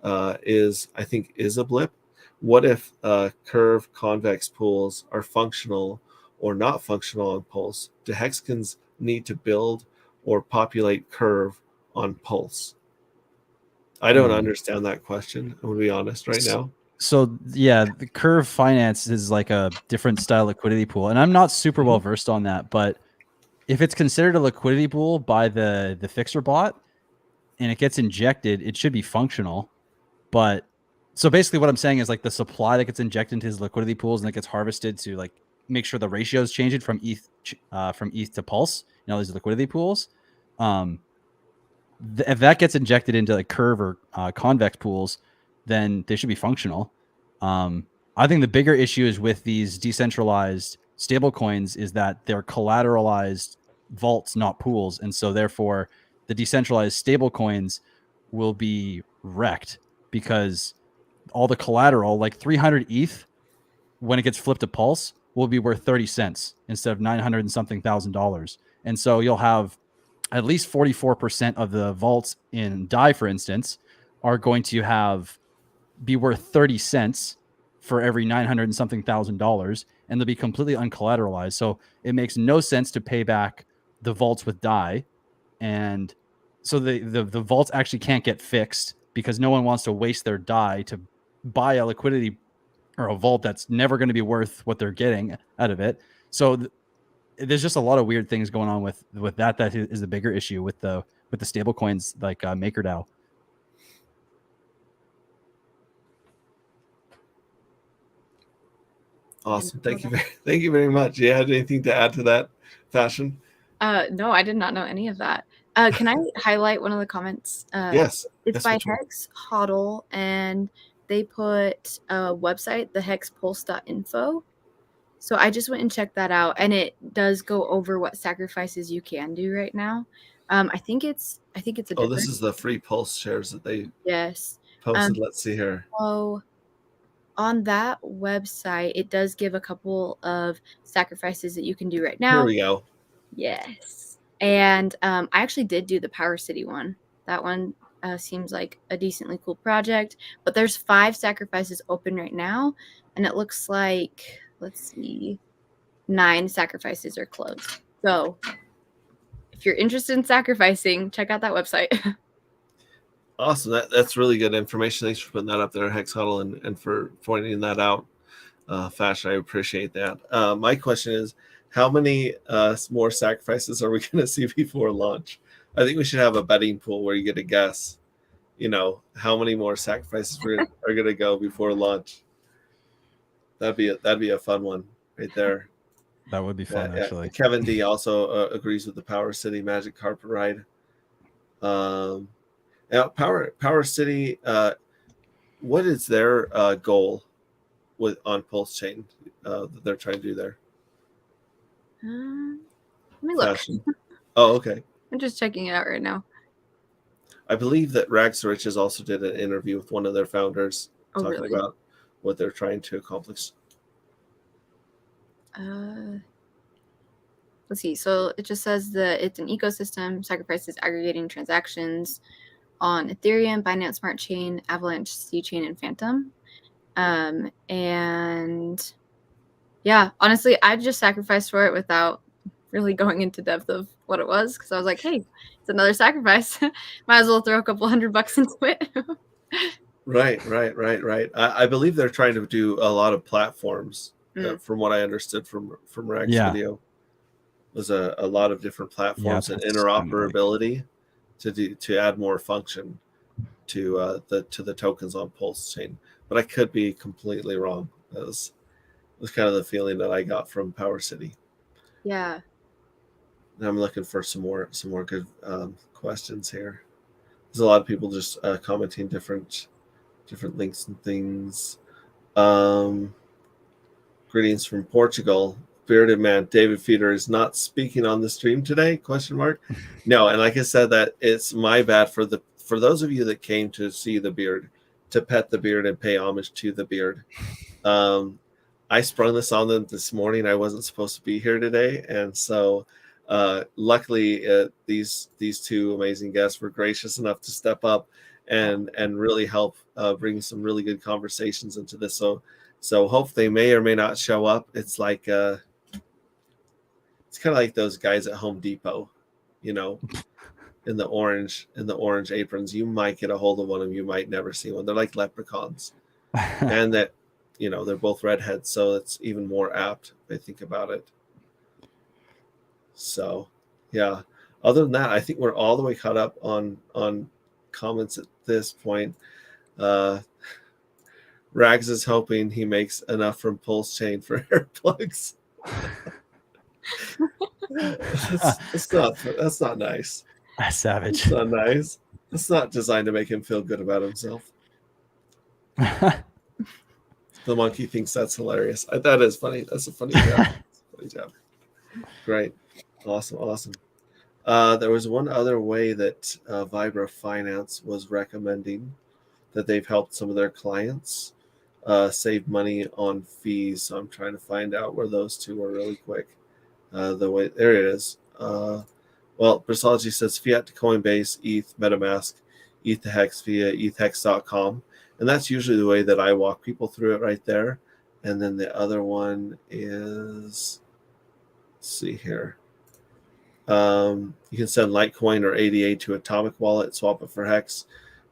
is a blip. What if curve convex pools are functional or not functional on Pulse? Do hexagons need to build or populate curve on Pulse? I don't understand that question. I'm going to be honest right now. So yeah, the Curve Finance is like a different style liquidity pool, and I'm not super well versed on that. But if it's considered a liquidity pool by the fixer bot and it gets injected, it should be functional. But so basically, what I'm saying is like the supply that gets injected into his liquidity pools and that gets harvested to like make sure the ratios change it from ETH to Pulse, these liquidity pools. If that gets injected into like Curve or Convex pools, then they should be functional. I think the bigger issue is with these decentralized stable coins is that they're collateralized vaults, not pools. And so therefore the decentralized stable coins will be wrecked because all the collateral, like 300 ETH, when it gets flipped to Pulse, will be worth 30 cents instead of 900 and something $1,000. And so you'll have at least 44% of the vaults in DAI, for instance, are going to be worth 30 cents for every 900 and something $1,000, and they'll be completely uncollateralized. So it makes no sense to pay back the vaults with DAI. And so the vaults actually can't get fixed because no one wants to waste their DAI to buy a liquidity or a vault that's never going to be worth what they're getting out of it. So there's just a lot of weird things going on with that. That is the bigger issue with the stable coins like MakerDAO. Awesome. Thank you very much. You had anything to add to that, Fashion? No, I did not know any of that. Can I highlight one of the comments? Yes. It's by Hex Hodl, and they put a website, the hexpulse.info. So I just went and checked that out, and it does go over what sacrifices you can do right now. I think it's a Oh, this is the free Pulse shares that they posted. Let's see here. So on that website, it does give a couple of sacrifices that you can do right now. Here we go. Yes. And I actually did do the Power City one. That one seems like a decently cool project. But there's 5 sacrifices open right now. And it looks like, let's see, 9 sacrifices are closed. So if you're interested in sacrificing, check out that website. Awesome. That's really good information. Thanks for putting that up there, Hex Huddle, and for pointing that out. Fashion, I appreciate that. My question is, how many more sacrifices are we going to see before launch? I think we should have a betting pool where you get a guess. How many more sacrifices are going to go before launch? That'd be a fun one right there. That would be fun, actually. Kevin D also agrees with the Power City Magic Carpet Ride. Now, Power City, what is their goal on Pulse Chain that they're trying to do there? Let me look. Fashion. Oh, okay. I'm just checking it out right now. I believe that Rags to Riches also did an interview with one of their founders talking about what they're trying to accomplish. Let's see. So it just says that it's an ecosystem, sacrifices aggregating transactions on Ethereum, Binance Smart Chain, Avalanche, C Chain, and Phantom. And yeah, honestly, I just sacrificed for it without really going into depth of what it was, because I was like, hey, it's another sacrifice. Might as well throw a couple $100 into it. Right. I believe they're trying to do a lot of platforms. From what I understood from Rag's video, was a lot of different platforms and interoperability to add more function to the tokens on Pulse Chain. But I could be completely wrong. That was kind of the feeling that I got from Power City. Yeah. And I'm looking for some more good questions here. There's a lot of people just commenting different links and things. Greetings from Portugal. Bearded Man, David Feeder is not speaking on the stream today? ? No, and like I said, that it's my bad for those of you that came to see the beard, to pet the beard and pay homage to the beard. I sprung this on them this morning. I wasn't supposed to be here today, and so luckily these two amazing guests were gracious enough to step up and really help bring some really good conversations into this. So hope they may or may not show up. It's like it's kind of like those guys at Home Depot, in the orange aprons. You might get a hold of one of them. You might never see one. They're like leprechauns, and that they're both redheads, so it's even more apt if I think about it. So yeah. Other than that, I think we're all the way caught up on comments at this point. Rags is hoping he makes enough from Pulse Chain for hair plugs. That's not nice. That's savage. That's not nice. It's not designed to make him feel good about himself. The monkey thinks that's hilarious. That is funny. That's a funny job. Great. Awesome. There was one other way that Vibra Finance was recommending that they've helped some of their clients save money on fees. So I'm trying to find out where those two are really quick. There it is. Well, Brasology says fiat to Coinbase, ETH, Metamask, ETH to Hex via ethhex.com. And that's usually the way that I walk people through it right there. And then the other one is, let's see here. You can send Litecoin or ADA to Atomic Wallet, swap it for Hex.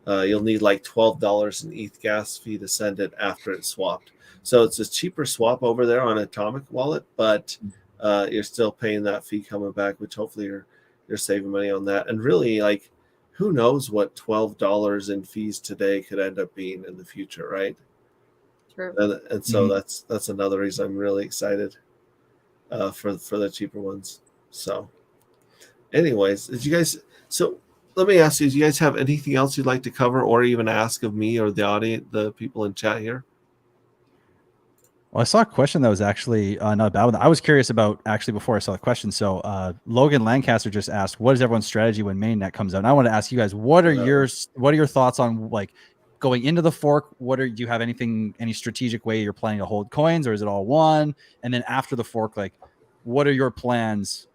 You'll need like $12 in ETH gas fee to send it after it's swapped. So it's a cheaper swap over there on Atomic Wallet, but you're still paying that fee coming back, which hopefully you're saving money on that. And really, like, who knows what $12 in fees today could end up being in the future, right? True. And so that's another reason I'm really excited for the cheaper ones. So anyways, so let me ask you, do you guys have anything else you'd like to cover or even ask of me or the audience, the people in chat here? Well, I saw a question that was actually not a bad one. I was curious about actually before I saw the question. So Logan Lancaster just asked, what is everyone's strategy when Mainnet comes out? And I want to ask you guys, what are your thoughts on like going into the fork? Do you have any strategic way you're planning to hold coins, or is it all one? And then after the fork, like what are your plans?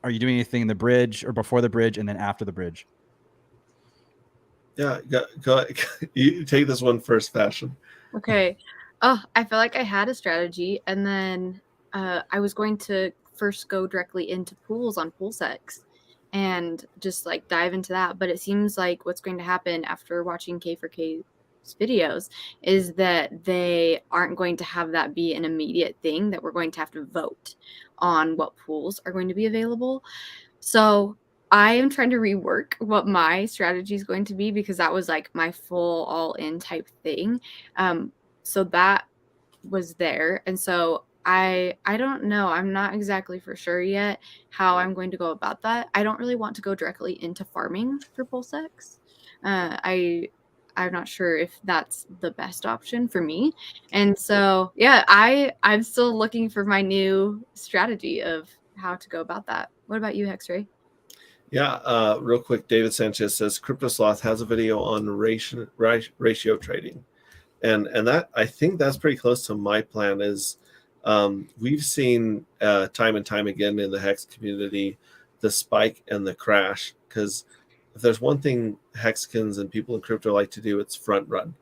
Are you doing anything in the bridge or before the bridge and then after the bridge? Yeah, go you take this one first, Fashion. Okay. Oh, I feel like I had a strategy, and then I was going to first go directly into pools on PulseX, and just like dive into that. But it seems like what's going to happen after watching K4K's videos is that they aren't going to have that be an immediate thing, that we're going to have to vote on what pools are going to be available. So I am trying to rework what my strategy is going to be, because that was like my full all-in type thing. So that was there. And so I don't know. I'm not exactly for sure yet how I'm going to go about that. I don't really want to go directly into farming for pulsex. I'm not sure if that's the best option for me. And so yeah, I'm still looking for my new strategy of how to go about that. What about you, HexRay? Yeah, real quick, David Sanchez says Crypto Sloth has a video on ratio trading. And that, I think that's pretty close to my plan. Is we've seen time and time again in the Hex community the spike and the crash, because if there's one thing Hexicans and people in crypto like to do, it's front run.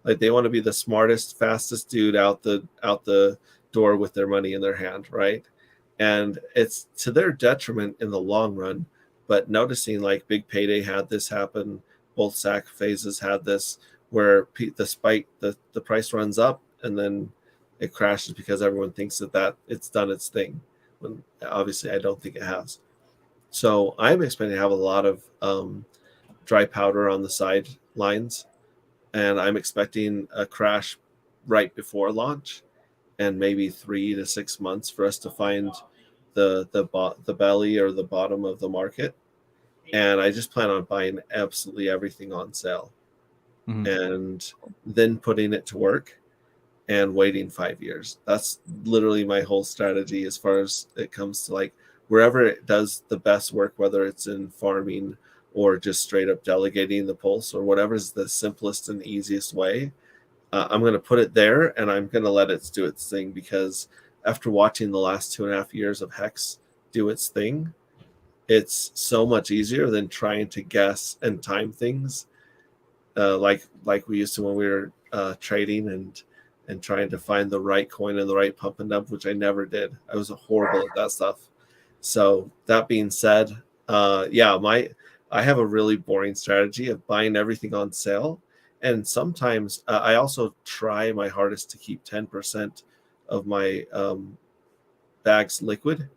Like they want to be the smartest, fastest dude out the door with their money in their hand, right? And it's to their detriment in the long run. But noticing like Big Payday had this happen, both SAC phases had this, where the spike, the price runs up and then it crashes because everyone thinks that it's done its thing, when obviously I don't think it has. So I'm expecting to have a lot of dry powder on the sidelines, and I'm expecting a crash right before launch, and maybe 3 to 6 months for us to find the belly or the bottom of the market. And I just plan on buying absolutely everything on sale, and then putting it to work and waiting 5 years. That's literally my whole strategy as far as it comes to like wherever it does the best work, whether it's in farming or just straight up delegating the pulse or whatever is the simplest and easiest way. I'm going to put it there and I'm going to let it do its thing, because after watching the last 2.5 years of Hex do its thing, it's so much easier than trying to guess and time things like we used to when we were trading and trying to find the right coin and the right pump and dump, which I never did. I was horrible at that stuff. So that being said, I have a really boring strategy of buying everything on sale. And sometimes I also try my hardest to keep 10% of my bags liquid,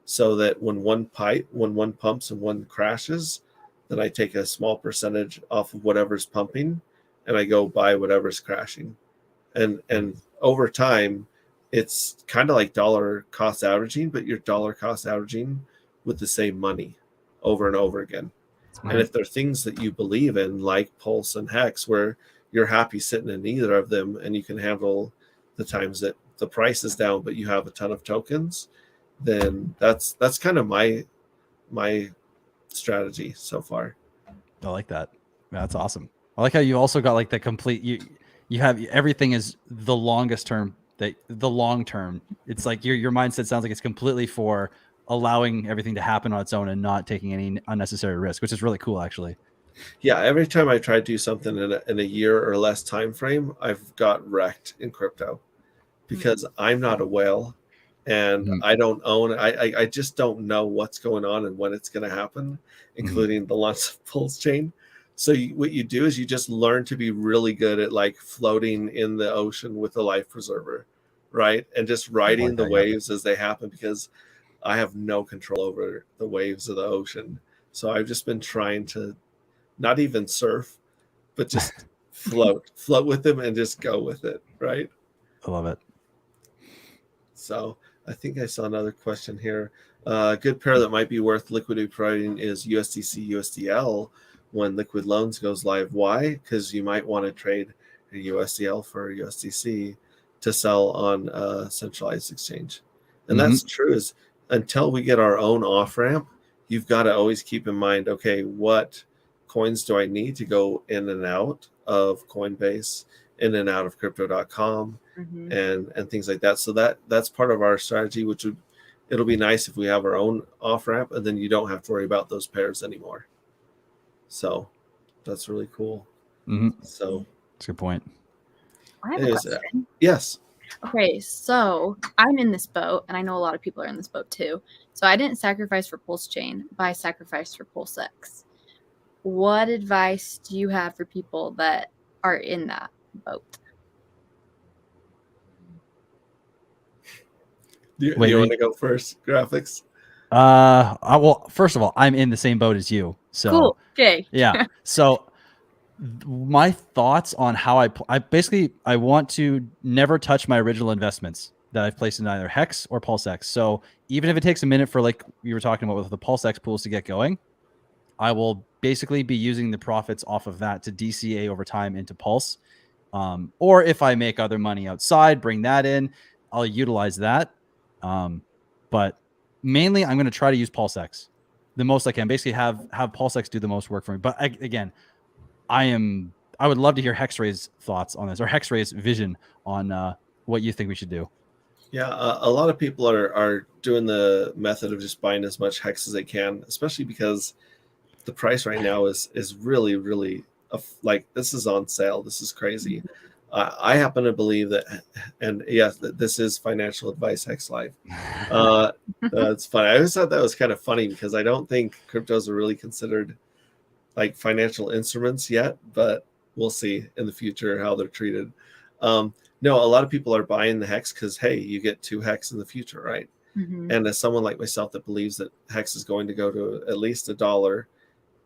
so that when one pumps and one crashes, then I take a small percentage off of whatever's pumping and I go buy whatever's crashing. And over time, it's kind of like dollar cost averaging, but you're dollar cost averaging with the same money over and over again. And if there are things that you believe in, like Pulse and Hex, where you're happy sitting in either of them and you can handle the times that the price is down, but you have a ton of tokens, then that's kind of my strategy so far. I like that. That's awesome. I like how you also got like the complete, you have everything is the longest term, the long term. It's like your mindset sounds like it's completely for allowing everything to happen on its own and not taking any unnecessary risk, which is really cool actually. Yeah, every time I try to do something in a year or less time frame, I've got wrecked in crypto, because I'm not a whale and I don't own, I just don't know what's going on and when it's going to happen, including the launch of Pulse Chain. So what you do is you just learn to be really good at like floating in the ocean with a life preserver, right? And just riding the waves as they happen, because I have no control over the waves of the ocean. So I've just been trying to not even surf, but just float with them and just go with it, right? I love it. So I think I saw another question here. A good pair that might be worth liquidity providing is USDC USDL when Liquid Loans goes live. Why? Because you might want to trade a USDL for USDC to sell on a centralized exchange. And that's true, is until we get our own off-ramp, you've got to always keep in mind, okay, what coins do I need to go in and out of Coinbase, in and out of crypto.com, and things like that. So that's part of our strategy, which it'll be nice if we have our own off-ramp, and then you don't have to worry about those pairs anymore. So that's really cool. So I have a question. Yes. Okay, so I'm in this boat, and I know a lot of people are in this boat too. So I didn't sacrifice for Pulse Chain, but I sacrificed for Pulse X. What advice do you have for people that are in that boat? Do you, Wait, you want to go first, graphics? well, first of all, I'm in the same boat as you. So Cool. Okay. yeah. So my thoughts on how I basically I want to never touch my original investments that I've placed in either Hex or Pulse X. So even if it takes a minute for, like you were talking about with the Pulse X pools to get going, I will basically be using the profits off of that to DCA over time into Pulse. Or if I make other money outside, bring that in, I'll utilize that. But mainly I'm going to try to use Pulse X the most I can. Basically have Pulse X do the most work for me. But again, I would love to hear HexRay's thoughts on this, or HexRay's vision on what you think we should do. Yeah, a lot of people are doing the method of just buying as much hex as they can, especially because the price right now is really, really like, this is on sale. This is crazy. I happen to believe that, and yes, this is financial advice, Hex Live. It's funny. I always thought that was kind of funny because I don't think cryptos are really considered like financial instruments yet, but we'll see in the future how they're treated. No, a lot of people are buying the hex because, hey, you get 2 hex in the future, right? Mm-hmm. And as someone like myself that believes that hex is going to go to at least $1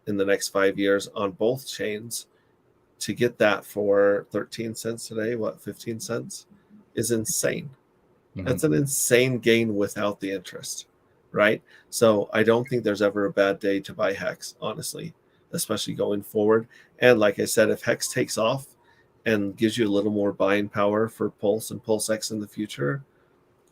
in the next 5 years on both chains, to get that for 13 cents today, 15 cents, is insane. That's an insane gain without the interest, right? So I don't think there's ever a bad day to buy hex, honestly, especially going forward. And like I said, if hex takes off and gives you a little more buying power for Pulse and Pulse X in the future,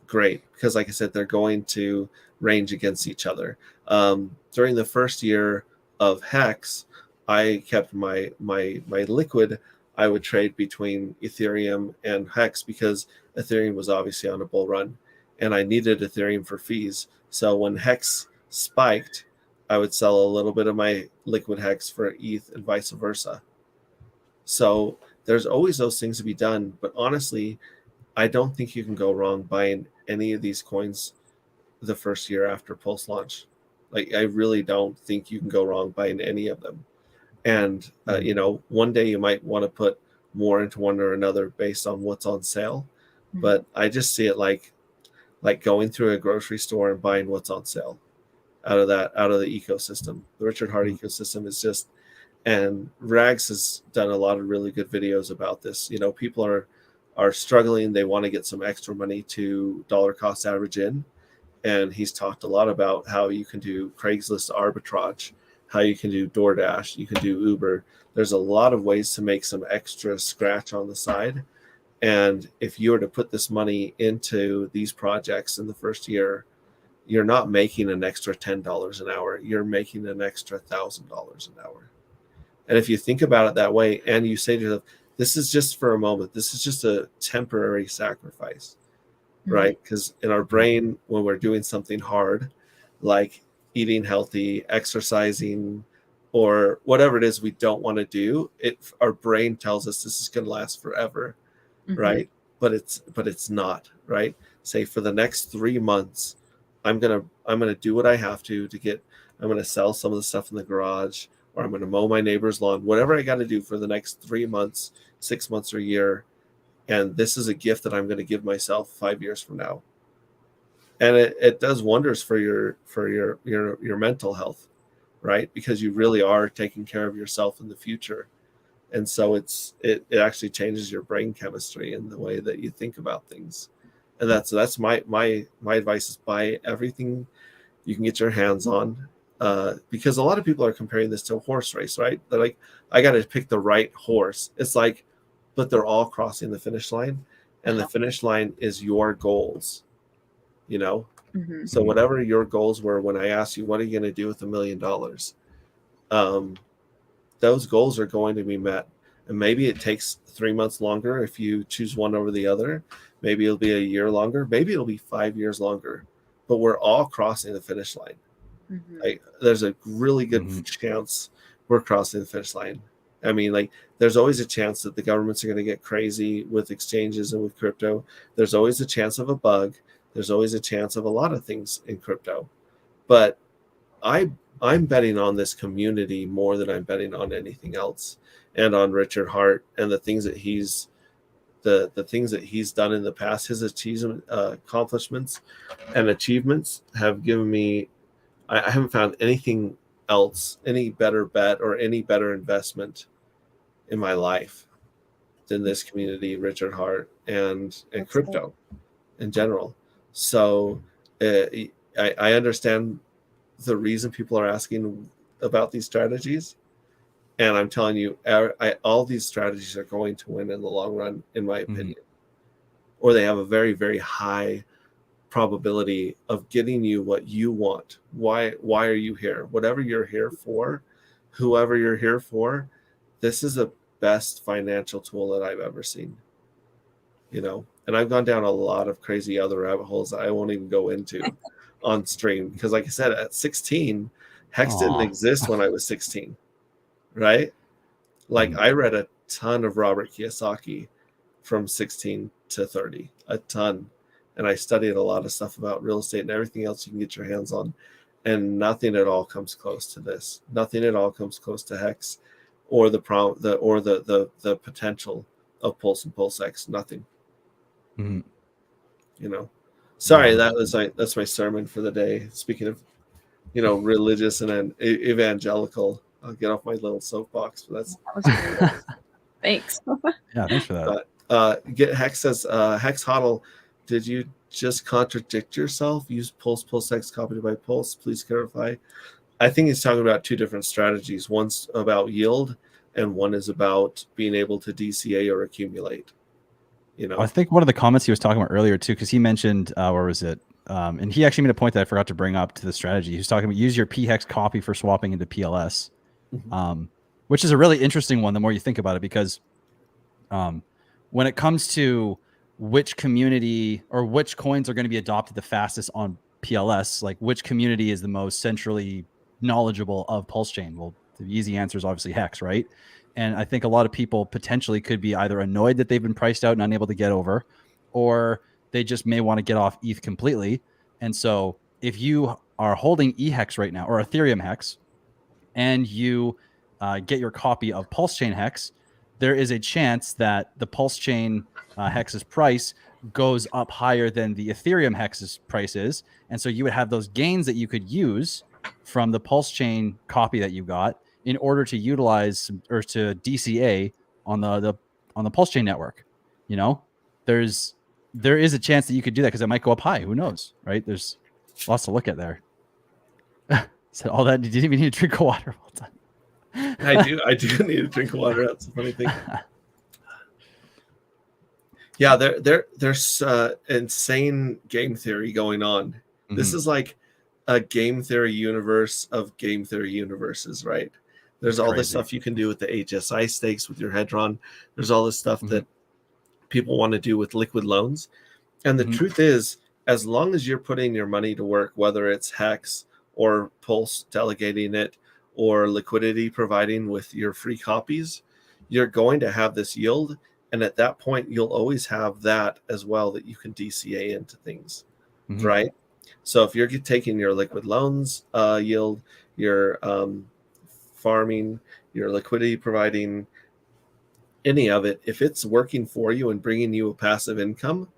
great, because like I said, they're going to range against each other. During the first year of hex, I kept my liquid. I would trade between Ethereum and hex because Ethereum was obviously on a bull run, and I needed Ethereum for fees. So when hex spiked, I would sell a little bit of my liquid hex for ETH and vice versa. So there's always those things to be done, but honestly, I don't think you can go wrong buying any of these coins the first year after Pulse launch. Like, I really don't think you can go wrong buying any of them. And one day you might want to put more into one or another based on what's on sale. Mm-hmm. But I just see it like going through a grocery store and buying what's on sale out of the ecosystem. The Richard Hart ecosystem is just, and Rags has done a lot of really good videos about this. People are struggling. They want to get some extra money to dollar cost average in. And he's talked a lot about how you can do Craigslist arbitrage, how you can do DoorDash, you can do Uber. There's a lot of ways to make some extra scratch on the side. And if you were to put this money into these projects in the first year, you're not making an extra $10 an hour. You're making an extra $1,000 an hour. And if you think about it that way, and you say to yourself, this is just for a moment, this is just a temporary sacrifice, right? Because in our brain, when we're doing something hard, like eating healthy, exercising, or whatever it is we don't want to do, our brain tells us this is going to last forever, right? But it's not, right? Say for the next 3 months, I'm gonna do what I have to get. I'm gonna sell some of the stuff in the garage, or I'm gonna mow my neighbor's lawn. Whatever I got to do for the next 3 months, 6 months, or a year. And this is a gift that I'm going to give myself 5 years from now. And it does wonders for your mental health, right? Because you really are taking care of yourself in the future. And so it actually changes your brain chemistry and the way that you think about things. And that's my advice is buy everything you can get your hands on. Because a lot of people are comparing this to a horse race, right? They're like, I got to pick the right horse. It's like, but they're all crossing the finish line, and the finish line is your goals, So whatever your goals were, when I asked you, what are you going to do with $1 million? Those goals are going to be met. And maybe it takes 3 months longer if you choose one over the other. Maybe it'll be a year longer. Maybe it'll be 5 years longer. But we're all crossing the finish line. There's a really good chance we're crossing the finish line. I mean, like, there's always a chance that the governments are going to get crazy with exchanges and with crypto. There's always a chance of a bug. There's always a chance of a lot of things in crypto. But I'm betting on this community more than I'm betting on anything else, and on Richard Hart and the things that he's the things that he's done in the past. His accomplishments and achievements have given me. I haven't found anything else, any better bet or any better investment in my life than this community, Richard Hart, and That's crypto in general. So I understand the reason people are asking about these strategies, and I'm telling you, all these strategies are going to win in the long run, in my opinion, or they have a very, very high probability of getting you what you want. Why are you here? Whatever you're here for, whoever you're here for, this is the best financial tool that I've ever seen. You know, and I've gone down a lot of crazy other rabbit holes that I won't even go into on stream, because like I said, at 16, Hex didn't exist when I was 16, right? Like, I read a ton of Robert Kiyosaki from 16 to 30, a ton. And I studied a lot of stuff about real estate and everything else you can get your hands on. And nothing at all comes close to this. Nothing at all comes close to Hex or the potential of Pulse and PulseX. Nothing. Mm-hmm. You know. Sorry, that's my sermon for the day. Speaking of, you know, religious and evangelical, I'll get off my little soapbox. But that was great. Thanks. Yeah, thanks for that. Get Hex says, Hex Hodl, did you just contradict yourself? Use PulseX copied by Pulse. Please clarify. I think he's talking about two different strategies. One's about yield, and one is about being able to DCA or accumulate. You know, I think one of the comments he was talking about earlier too, because he mentioned where was it? And he actually made a point that I forgot to bring up to the strategy. He was talking about use your PHEX copy for swapping into PLS, which is a really interesting one the more you think about it, because when it comes to which community or which coins are going to be adopted the fastest on PLS, like which community is the most centrally knowledgeable of Pulse Chain? Well, the easy answer is obviously Hex, right? And I think a lot of people potentially could be either annoyed that they've been priced out and unable to get over, or they just may want to get off ETH completely. And so if you are holding eHex right now, or Ethereum Hex, and you get your copy of Pulse Chain Hex, there is a chance that the Pulse Chain Hex's price goes up higher than the Ethereum Hex's price is. And so you would have those gains that you could use from the Pulse Chain copy that you got in order to utilize or to DCA on the Pulse Chain network. You know, there is a chance that you could do that because it might go up high. Who knows, right? There's lots to look at there. So all that, you didn't even need to drink of water. Well done. I do need to drink water. That's a funny thing. Yeah, there's insane game theory going on. Mm-hmm. This is like a game theory universe of game theory universes, right? There's all this stuff you can do with the HSI stakes with your Hedron. There's all this stuff that people want to do with liquid loans. And the truth is, as long as you're putting your money to work, whether it's Hex or Pulse delegating it or liquidity providing with your free copies, you're going to have this yield. And at that point, you'll always have that as well that you can DCA into things, right? So if you're taking your liquid loans yield, your farming, your liquidity providing, any of it, if it's working for you and bringing you a passive income,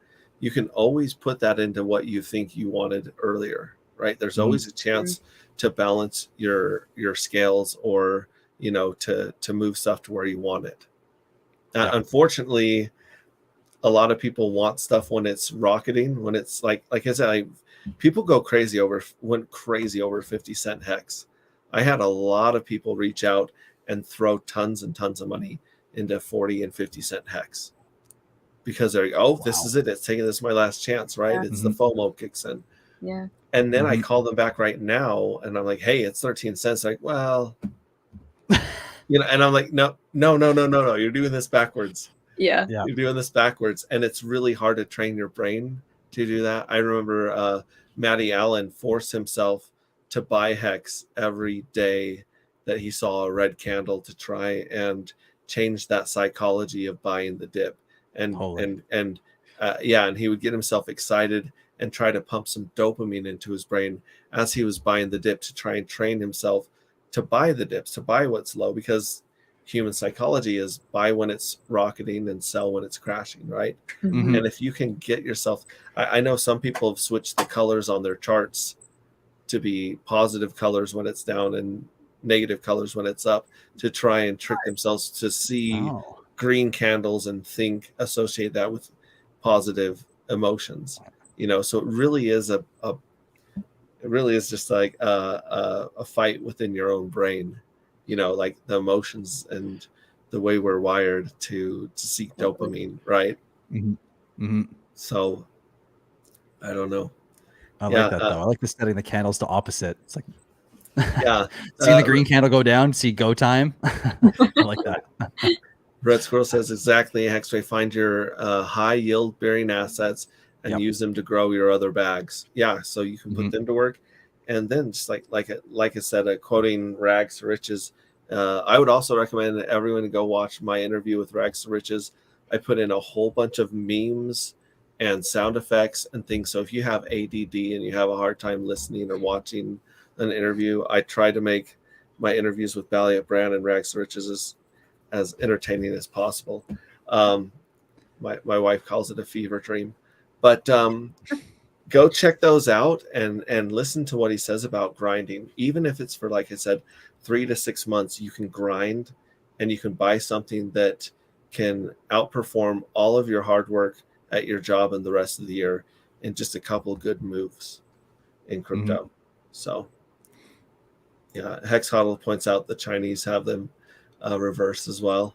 you can always put that into what you think you wanted earlier, right? There's always a chance to balance your scales, or, you know, to move stuff to where you want it. Unfortunately, a lot of people want stuff when it's rocketing, when it's like I said, people went crazy over 50-cent Hex. I had a lot of people reach out and throw tons and tons of money into 40 and 50-cent Hex because they're this is it. It's taking this my last chance, right? Yeah. It's the FOMO kicks in. Yeah. And then I call them back right now, and I'm like, hey, it's 13 cents. Like, well, you know, and I'm like, no, you're doing this backwards. Yeah. You're doing this backwards, and it's really hard to train your brain to do that. I remember Matty Allen forced himself to buy Hex every day that he saw a red candle to try and change that psychology of buying the dip. And and he would get himself excited and try to pump some dopamine into his brain as he was buying the dip to try and train himself to buy the dips, to buy what's low, because human psychology is buy when it's rocketing and sell when it's crashing, right? Mhm. And if you can get yourself, I know some people have switched the colors on their charts to be positive colors when it's down and negative colors when it's up, to try and trick themselves to see green candles and associate that with positive emotions. So it really is it really is just like a fight within your own brain, like the emotions and the way we're wired to seek dopamine, right? So I don't know. I like that though. I like the setting the candles to opposite. It's like yeah, seeing the green candle go down, see go time. I like that. Red Squirrel says exactly. HexRay, find your high yield bearing assets and use them to grow your other bags. Yeah, so you can put them to work, and then just like I said, quoting Rags to Riches. I would also recommend everyone to go watch my interview with Rags to Riches. I put in a whole bunch of memes and sound effects and things. So if you have ADD and you have a hard time listening or watching an interview, I try to make my interviews with Balliet Brand and Rags to Riches as entertaining as possible. My wife calls it a fever dream, but go check those out and listen to what he says about grinding. Even if it's for, like I said, 3 to 6 months, you can grind and you can buy something that can outperform all of your hard work at your job and the rest of the year in just a couple good moves in crypto. So yeah, Hex Hodl points out the Chinese have them reversed as well.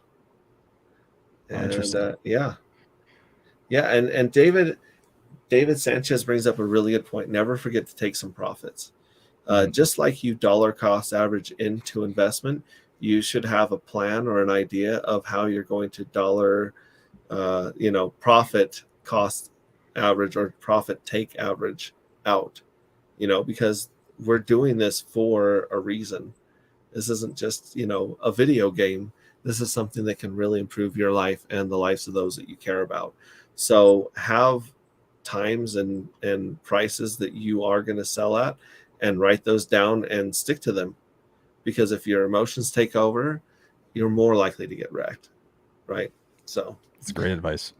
And and David Sanchez brings up a really good point. Never forget to take some profits. Just like you dollar cost average into investment, you should have a plan or an idea of how you're going to dollar profit cost average or profit take average out, because we're doing this for a reason. This isn't just, a video game. This is something that can really improve your life and the lives of those that you care about. So have times and prices that you are going to sell at and write those down and stick to them. Because if your emotions take over, you're more likely to get wrecked, right? So it's great advice.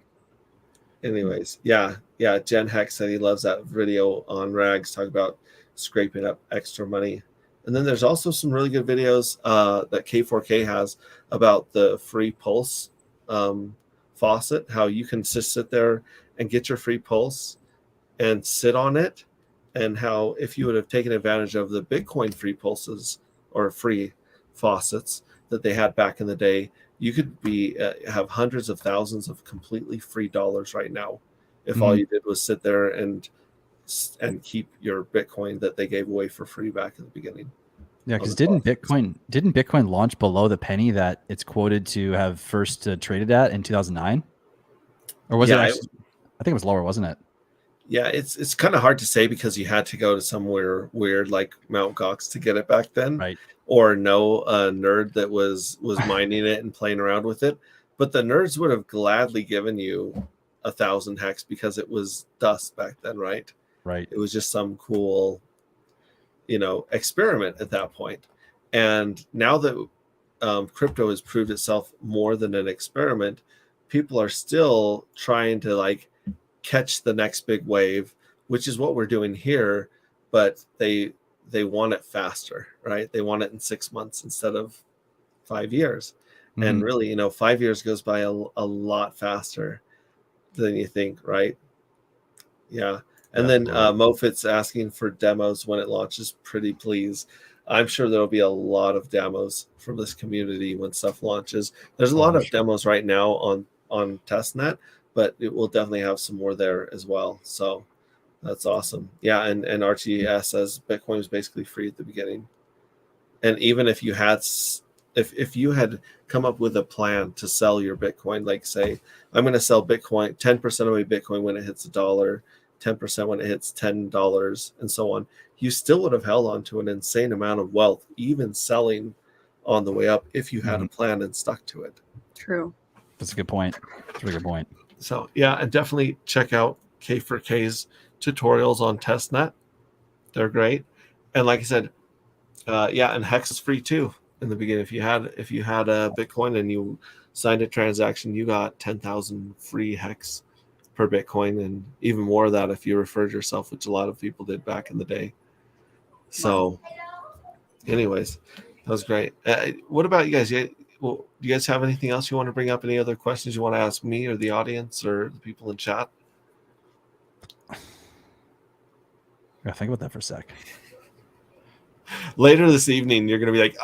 Anyways, yeah. Jen Hex said he loves that video on Rags talk about scraping up extra money. And then there's also some really good videos that K4K has about the free pulse faucet, how you can just sit there and get your free pulse and sit on it, and how if you would have taken advantage of the Bitcoin free pulses or free faucets that they had back in the day, you could have hundreds of thousands of completely free dollars right now if all you did was sit there and keep your Bitcoin that they gave away for free back in the beginning. Yeah, because didn't Bitcoin launch below the penny that it's quoted to have first traded at in 2009? Or was it actually, I think it was lower, wasn't it? Yeah, it's kind of hard to say because you had to go to somewhere weird like Mt. Gox to get it back then, right? Or know a nerd that was mining it and playing around with it. But the nerds would have gladly given you 1,000 hex because it was dust back then, right? Right. It was just some cool, experiment at that point. And now that crypto has proved itself more than an experiment, people are still trying to catch the next big wave, which is what we're doing here, but they want it faster, right? They want it in 6 months instead of 5 years. And really, 5 years goes by a lot faster than you think, right? Yeah. And then Mofit's asking for demos when it launches. Pretty please. I'm sure there'll be a lot of demos from this community when stuff launches. There's a lot of demos right now on testnet, but it will definitely have some more there as well. So that's awesome. Yeah, and RTS says Bitcoin was basically free at the beginning. And even if you had come up with a plan to sell your Bitcoin, like say, I'm going to sell Bitcoin, 10% of my Bitcoin when it hits $1, 10% when it hits $10, and so on, you still would have held on to an insane amount of wealth, even selling on the way up if you had a plan and stuck to it. True. That's a good point. That's a really good point. So yeah, and definitely check out K4K's tutorials on testnet. They're great. And like I said, and Hex is free too in the beginning. If you had a Bitcoin and you signed a transaction, you got 10,000 free Hex per Bitcoin, and even more of that if you referred yourself, which a lot of people did back in the day. So anyways, that was great. What about you guys? Do you guys have anything else you want to bring up? Any other questions you want to ask me or the audience or the people in chat? I gotta think about that for a sec. Later this evening, you're going to be like,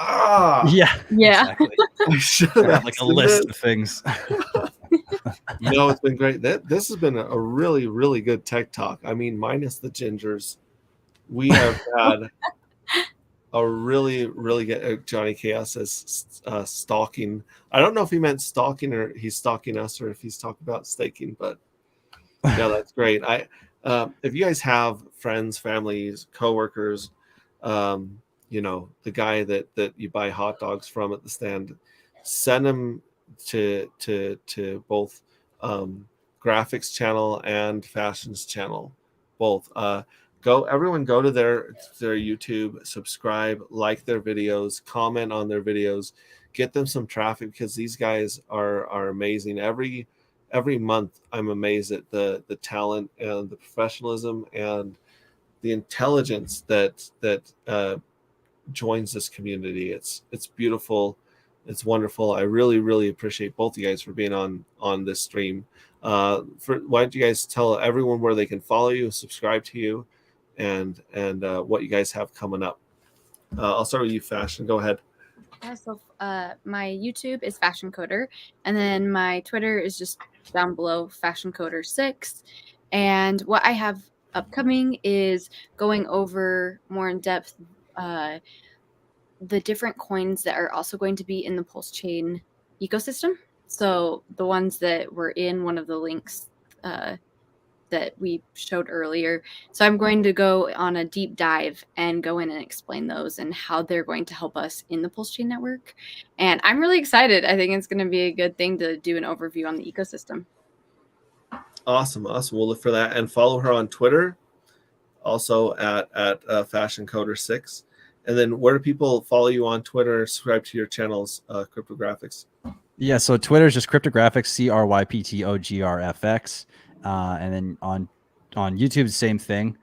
Yeah. Exactly. I should I have like a list of things. No, it's been great. This has been a really, really good tech talk. I mean, minus the gingers, we have had a really, really good. Johnny Chaos says stalking. I don't know if he meant stalking or he's stalking us or if he's talking about staking, but yeah, that's great. If you guys have friends, families, coworkers, the guy that you buy hot dogs from at the stand, send them to both graphics channel and fashions channel, both. Everyone go to their YouTube, subscribe, like their videos, comment on their videos, get them some traffic because these guys are amazing. Every month I'm amazed at the talent and the professionalism and the intelligence that joins this community. It's beautiful. It's wonderful. I really, really appreciate both you guys for being on this stream. Why don't you guys tell everyone where they can follow you, subscribe to you, and what you guys have coming up. I'll start with you, Fashion. Go ahead. Yeah, so my YouTube is Fashion Coder, and then my Twitter is just down below, Fashion Coder 6. And what I have upcoming is going over more in depth the different coins that are also going to be in the Pulse Chain ecosystem. So the ones that were in one of the links that we showed earlier. So I'm going to go on a deep dive and go in and explain those and how they're going to help us in the Pulse Chain network. And I'm really excited. I think it's going to be a good thing to do an overview on the ecosystem. Awesome. We'll look for that and follow her on Twitter, also at Fashion Coder 6. And then where do people follow you on Twitter? Subscribe to your channels, CRYPTOGRFX. Yeah, so Twitter is just CRYPTOGRFX, CRYPTOGRFX. And then on YouTube, the same thing.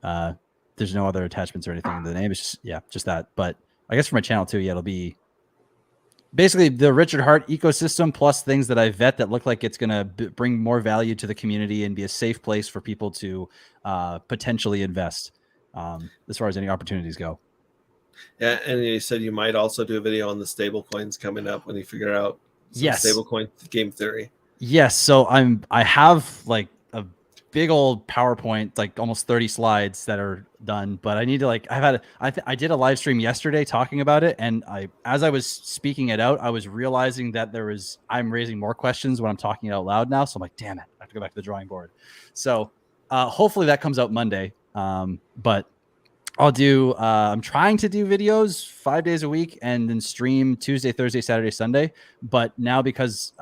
There's no other attachments or anything in the name. It's just that. But I guess for my channel too, it'll be basically the Richard Hart ecosystem plus things that I vet that look like it's going to bring more value to the community and be a safe place for people to potentially invest as far as any opportunities go. Yeah, and you said you might also do a video on the stable coins coming up when you figure out some stablecoin game theory. Yes, so I have like a big old PowerPoint, like almost 30 slides that are done, but I need to I did a live stream yesterday talking about it, and as I was speaking it out, I was realizing that I'm raising more questions when I'm talking out loud now, so I'm like, damn it, I have to go back to the drawing board. So hopefully that comes out Monday, but I'll do I'm trying to do videos 5 days a week and then stream Tuesday, Thursday, Saturday, Sunday, but now because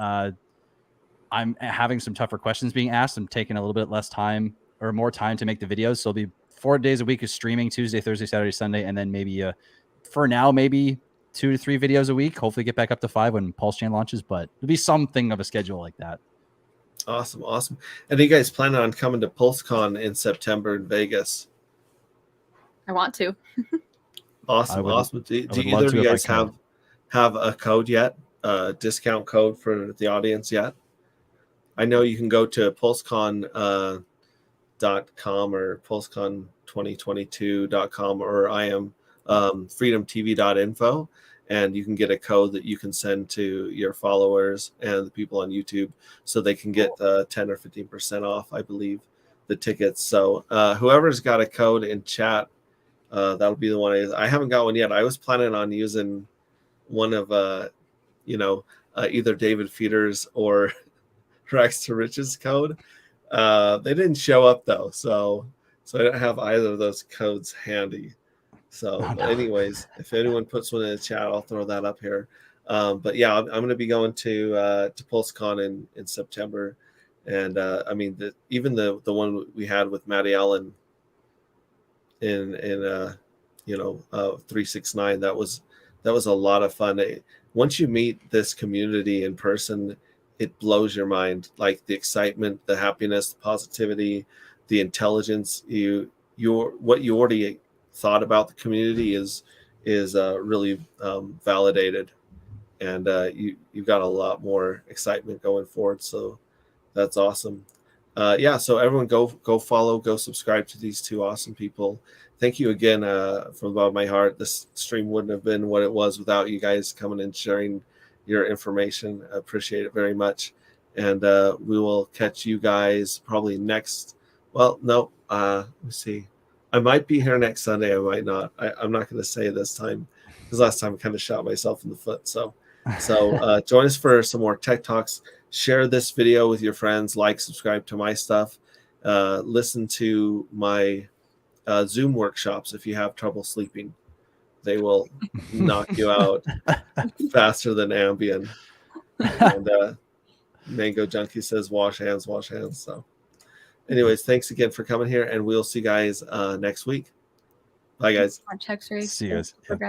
I'm having some tougher questions being asked, I'm taking a little bit less time or more time to make the videos. So it'll be 4 days a week of streaming, Tuesday, Thursday, Saturday, Sunday, and then maybe for now, maybe 2 to 3 videos a week. Hopefully get back up to 5 when Pulse Chain launches, but it'll be something of a schedule like that. Awesome. And are you guys planning on coming to PulseCon in September in Vegas? I want to. Awesome. Do either of you guys have a code yet? A discount code for the audience yet? I know you can go to pulsecon.com or pulsecon2022.com or I am freedomtv.info, and you can get a code that you can send to your followers and the people on YouTube so they can get 10 or 15% off, I believe, the tickets. So whoever's got a code in chat, that'll be the one. I haven't got one yet. I was planning on using one of either David Feeder's or Rex to Riches code. They didn't show up though, so I don't have either of those codes handy. So, Oh, but no. anyways, if anyone puts one in the chat, I'll throw that up here. But yeah, I'm going to be going to PulseCon in September, and I mean, even the one we had with Maddie Allen in 369, that was a lot of fun. Once you meet this community in person, it blows your mind. Like the excitement, the happiness, the positivity, the intelligence. What you already thought about the community is really validated, and you've got a lot more excitement going forward. So that's awesome. Yeah, so everyone go follow, go subscribe to these two awesome people. Thank you again from the bottom of my heart. This stream wouldn't have been what it was without you guys coming and sharing your information. I appreciate it very much. And we will catch you guys probably next. Well, no, let me see. I might be here next Sunday. I might not. I'm not going to say this time because last time I kind of shot myself in the foot. So join us for some more Tech Talks. Share this video with your friends, like, subscribe to my stuff, listen to my Zoom workshops if you have trouble sleeping. They will knock you out faster than Ambien. And Mango Junkie says, wash hands, wash hands. So anyways, thanks again for coming here, and we'll see you guys next week. Bye, guys. Watch HexRay. See you guys. Yeah, thanks.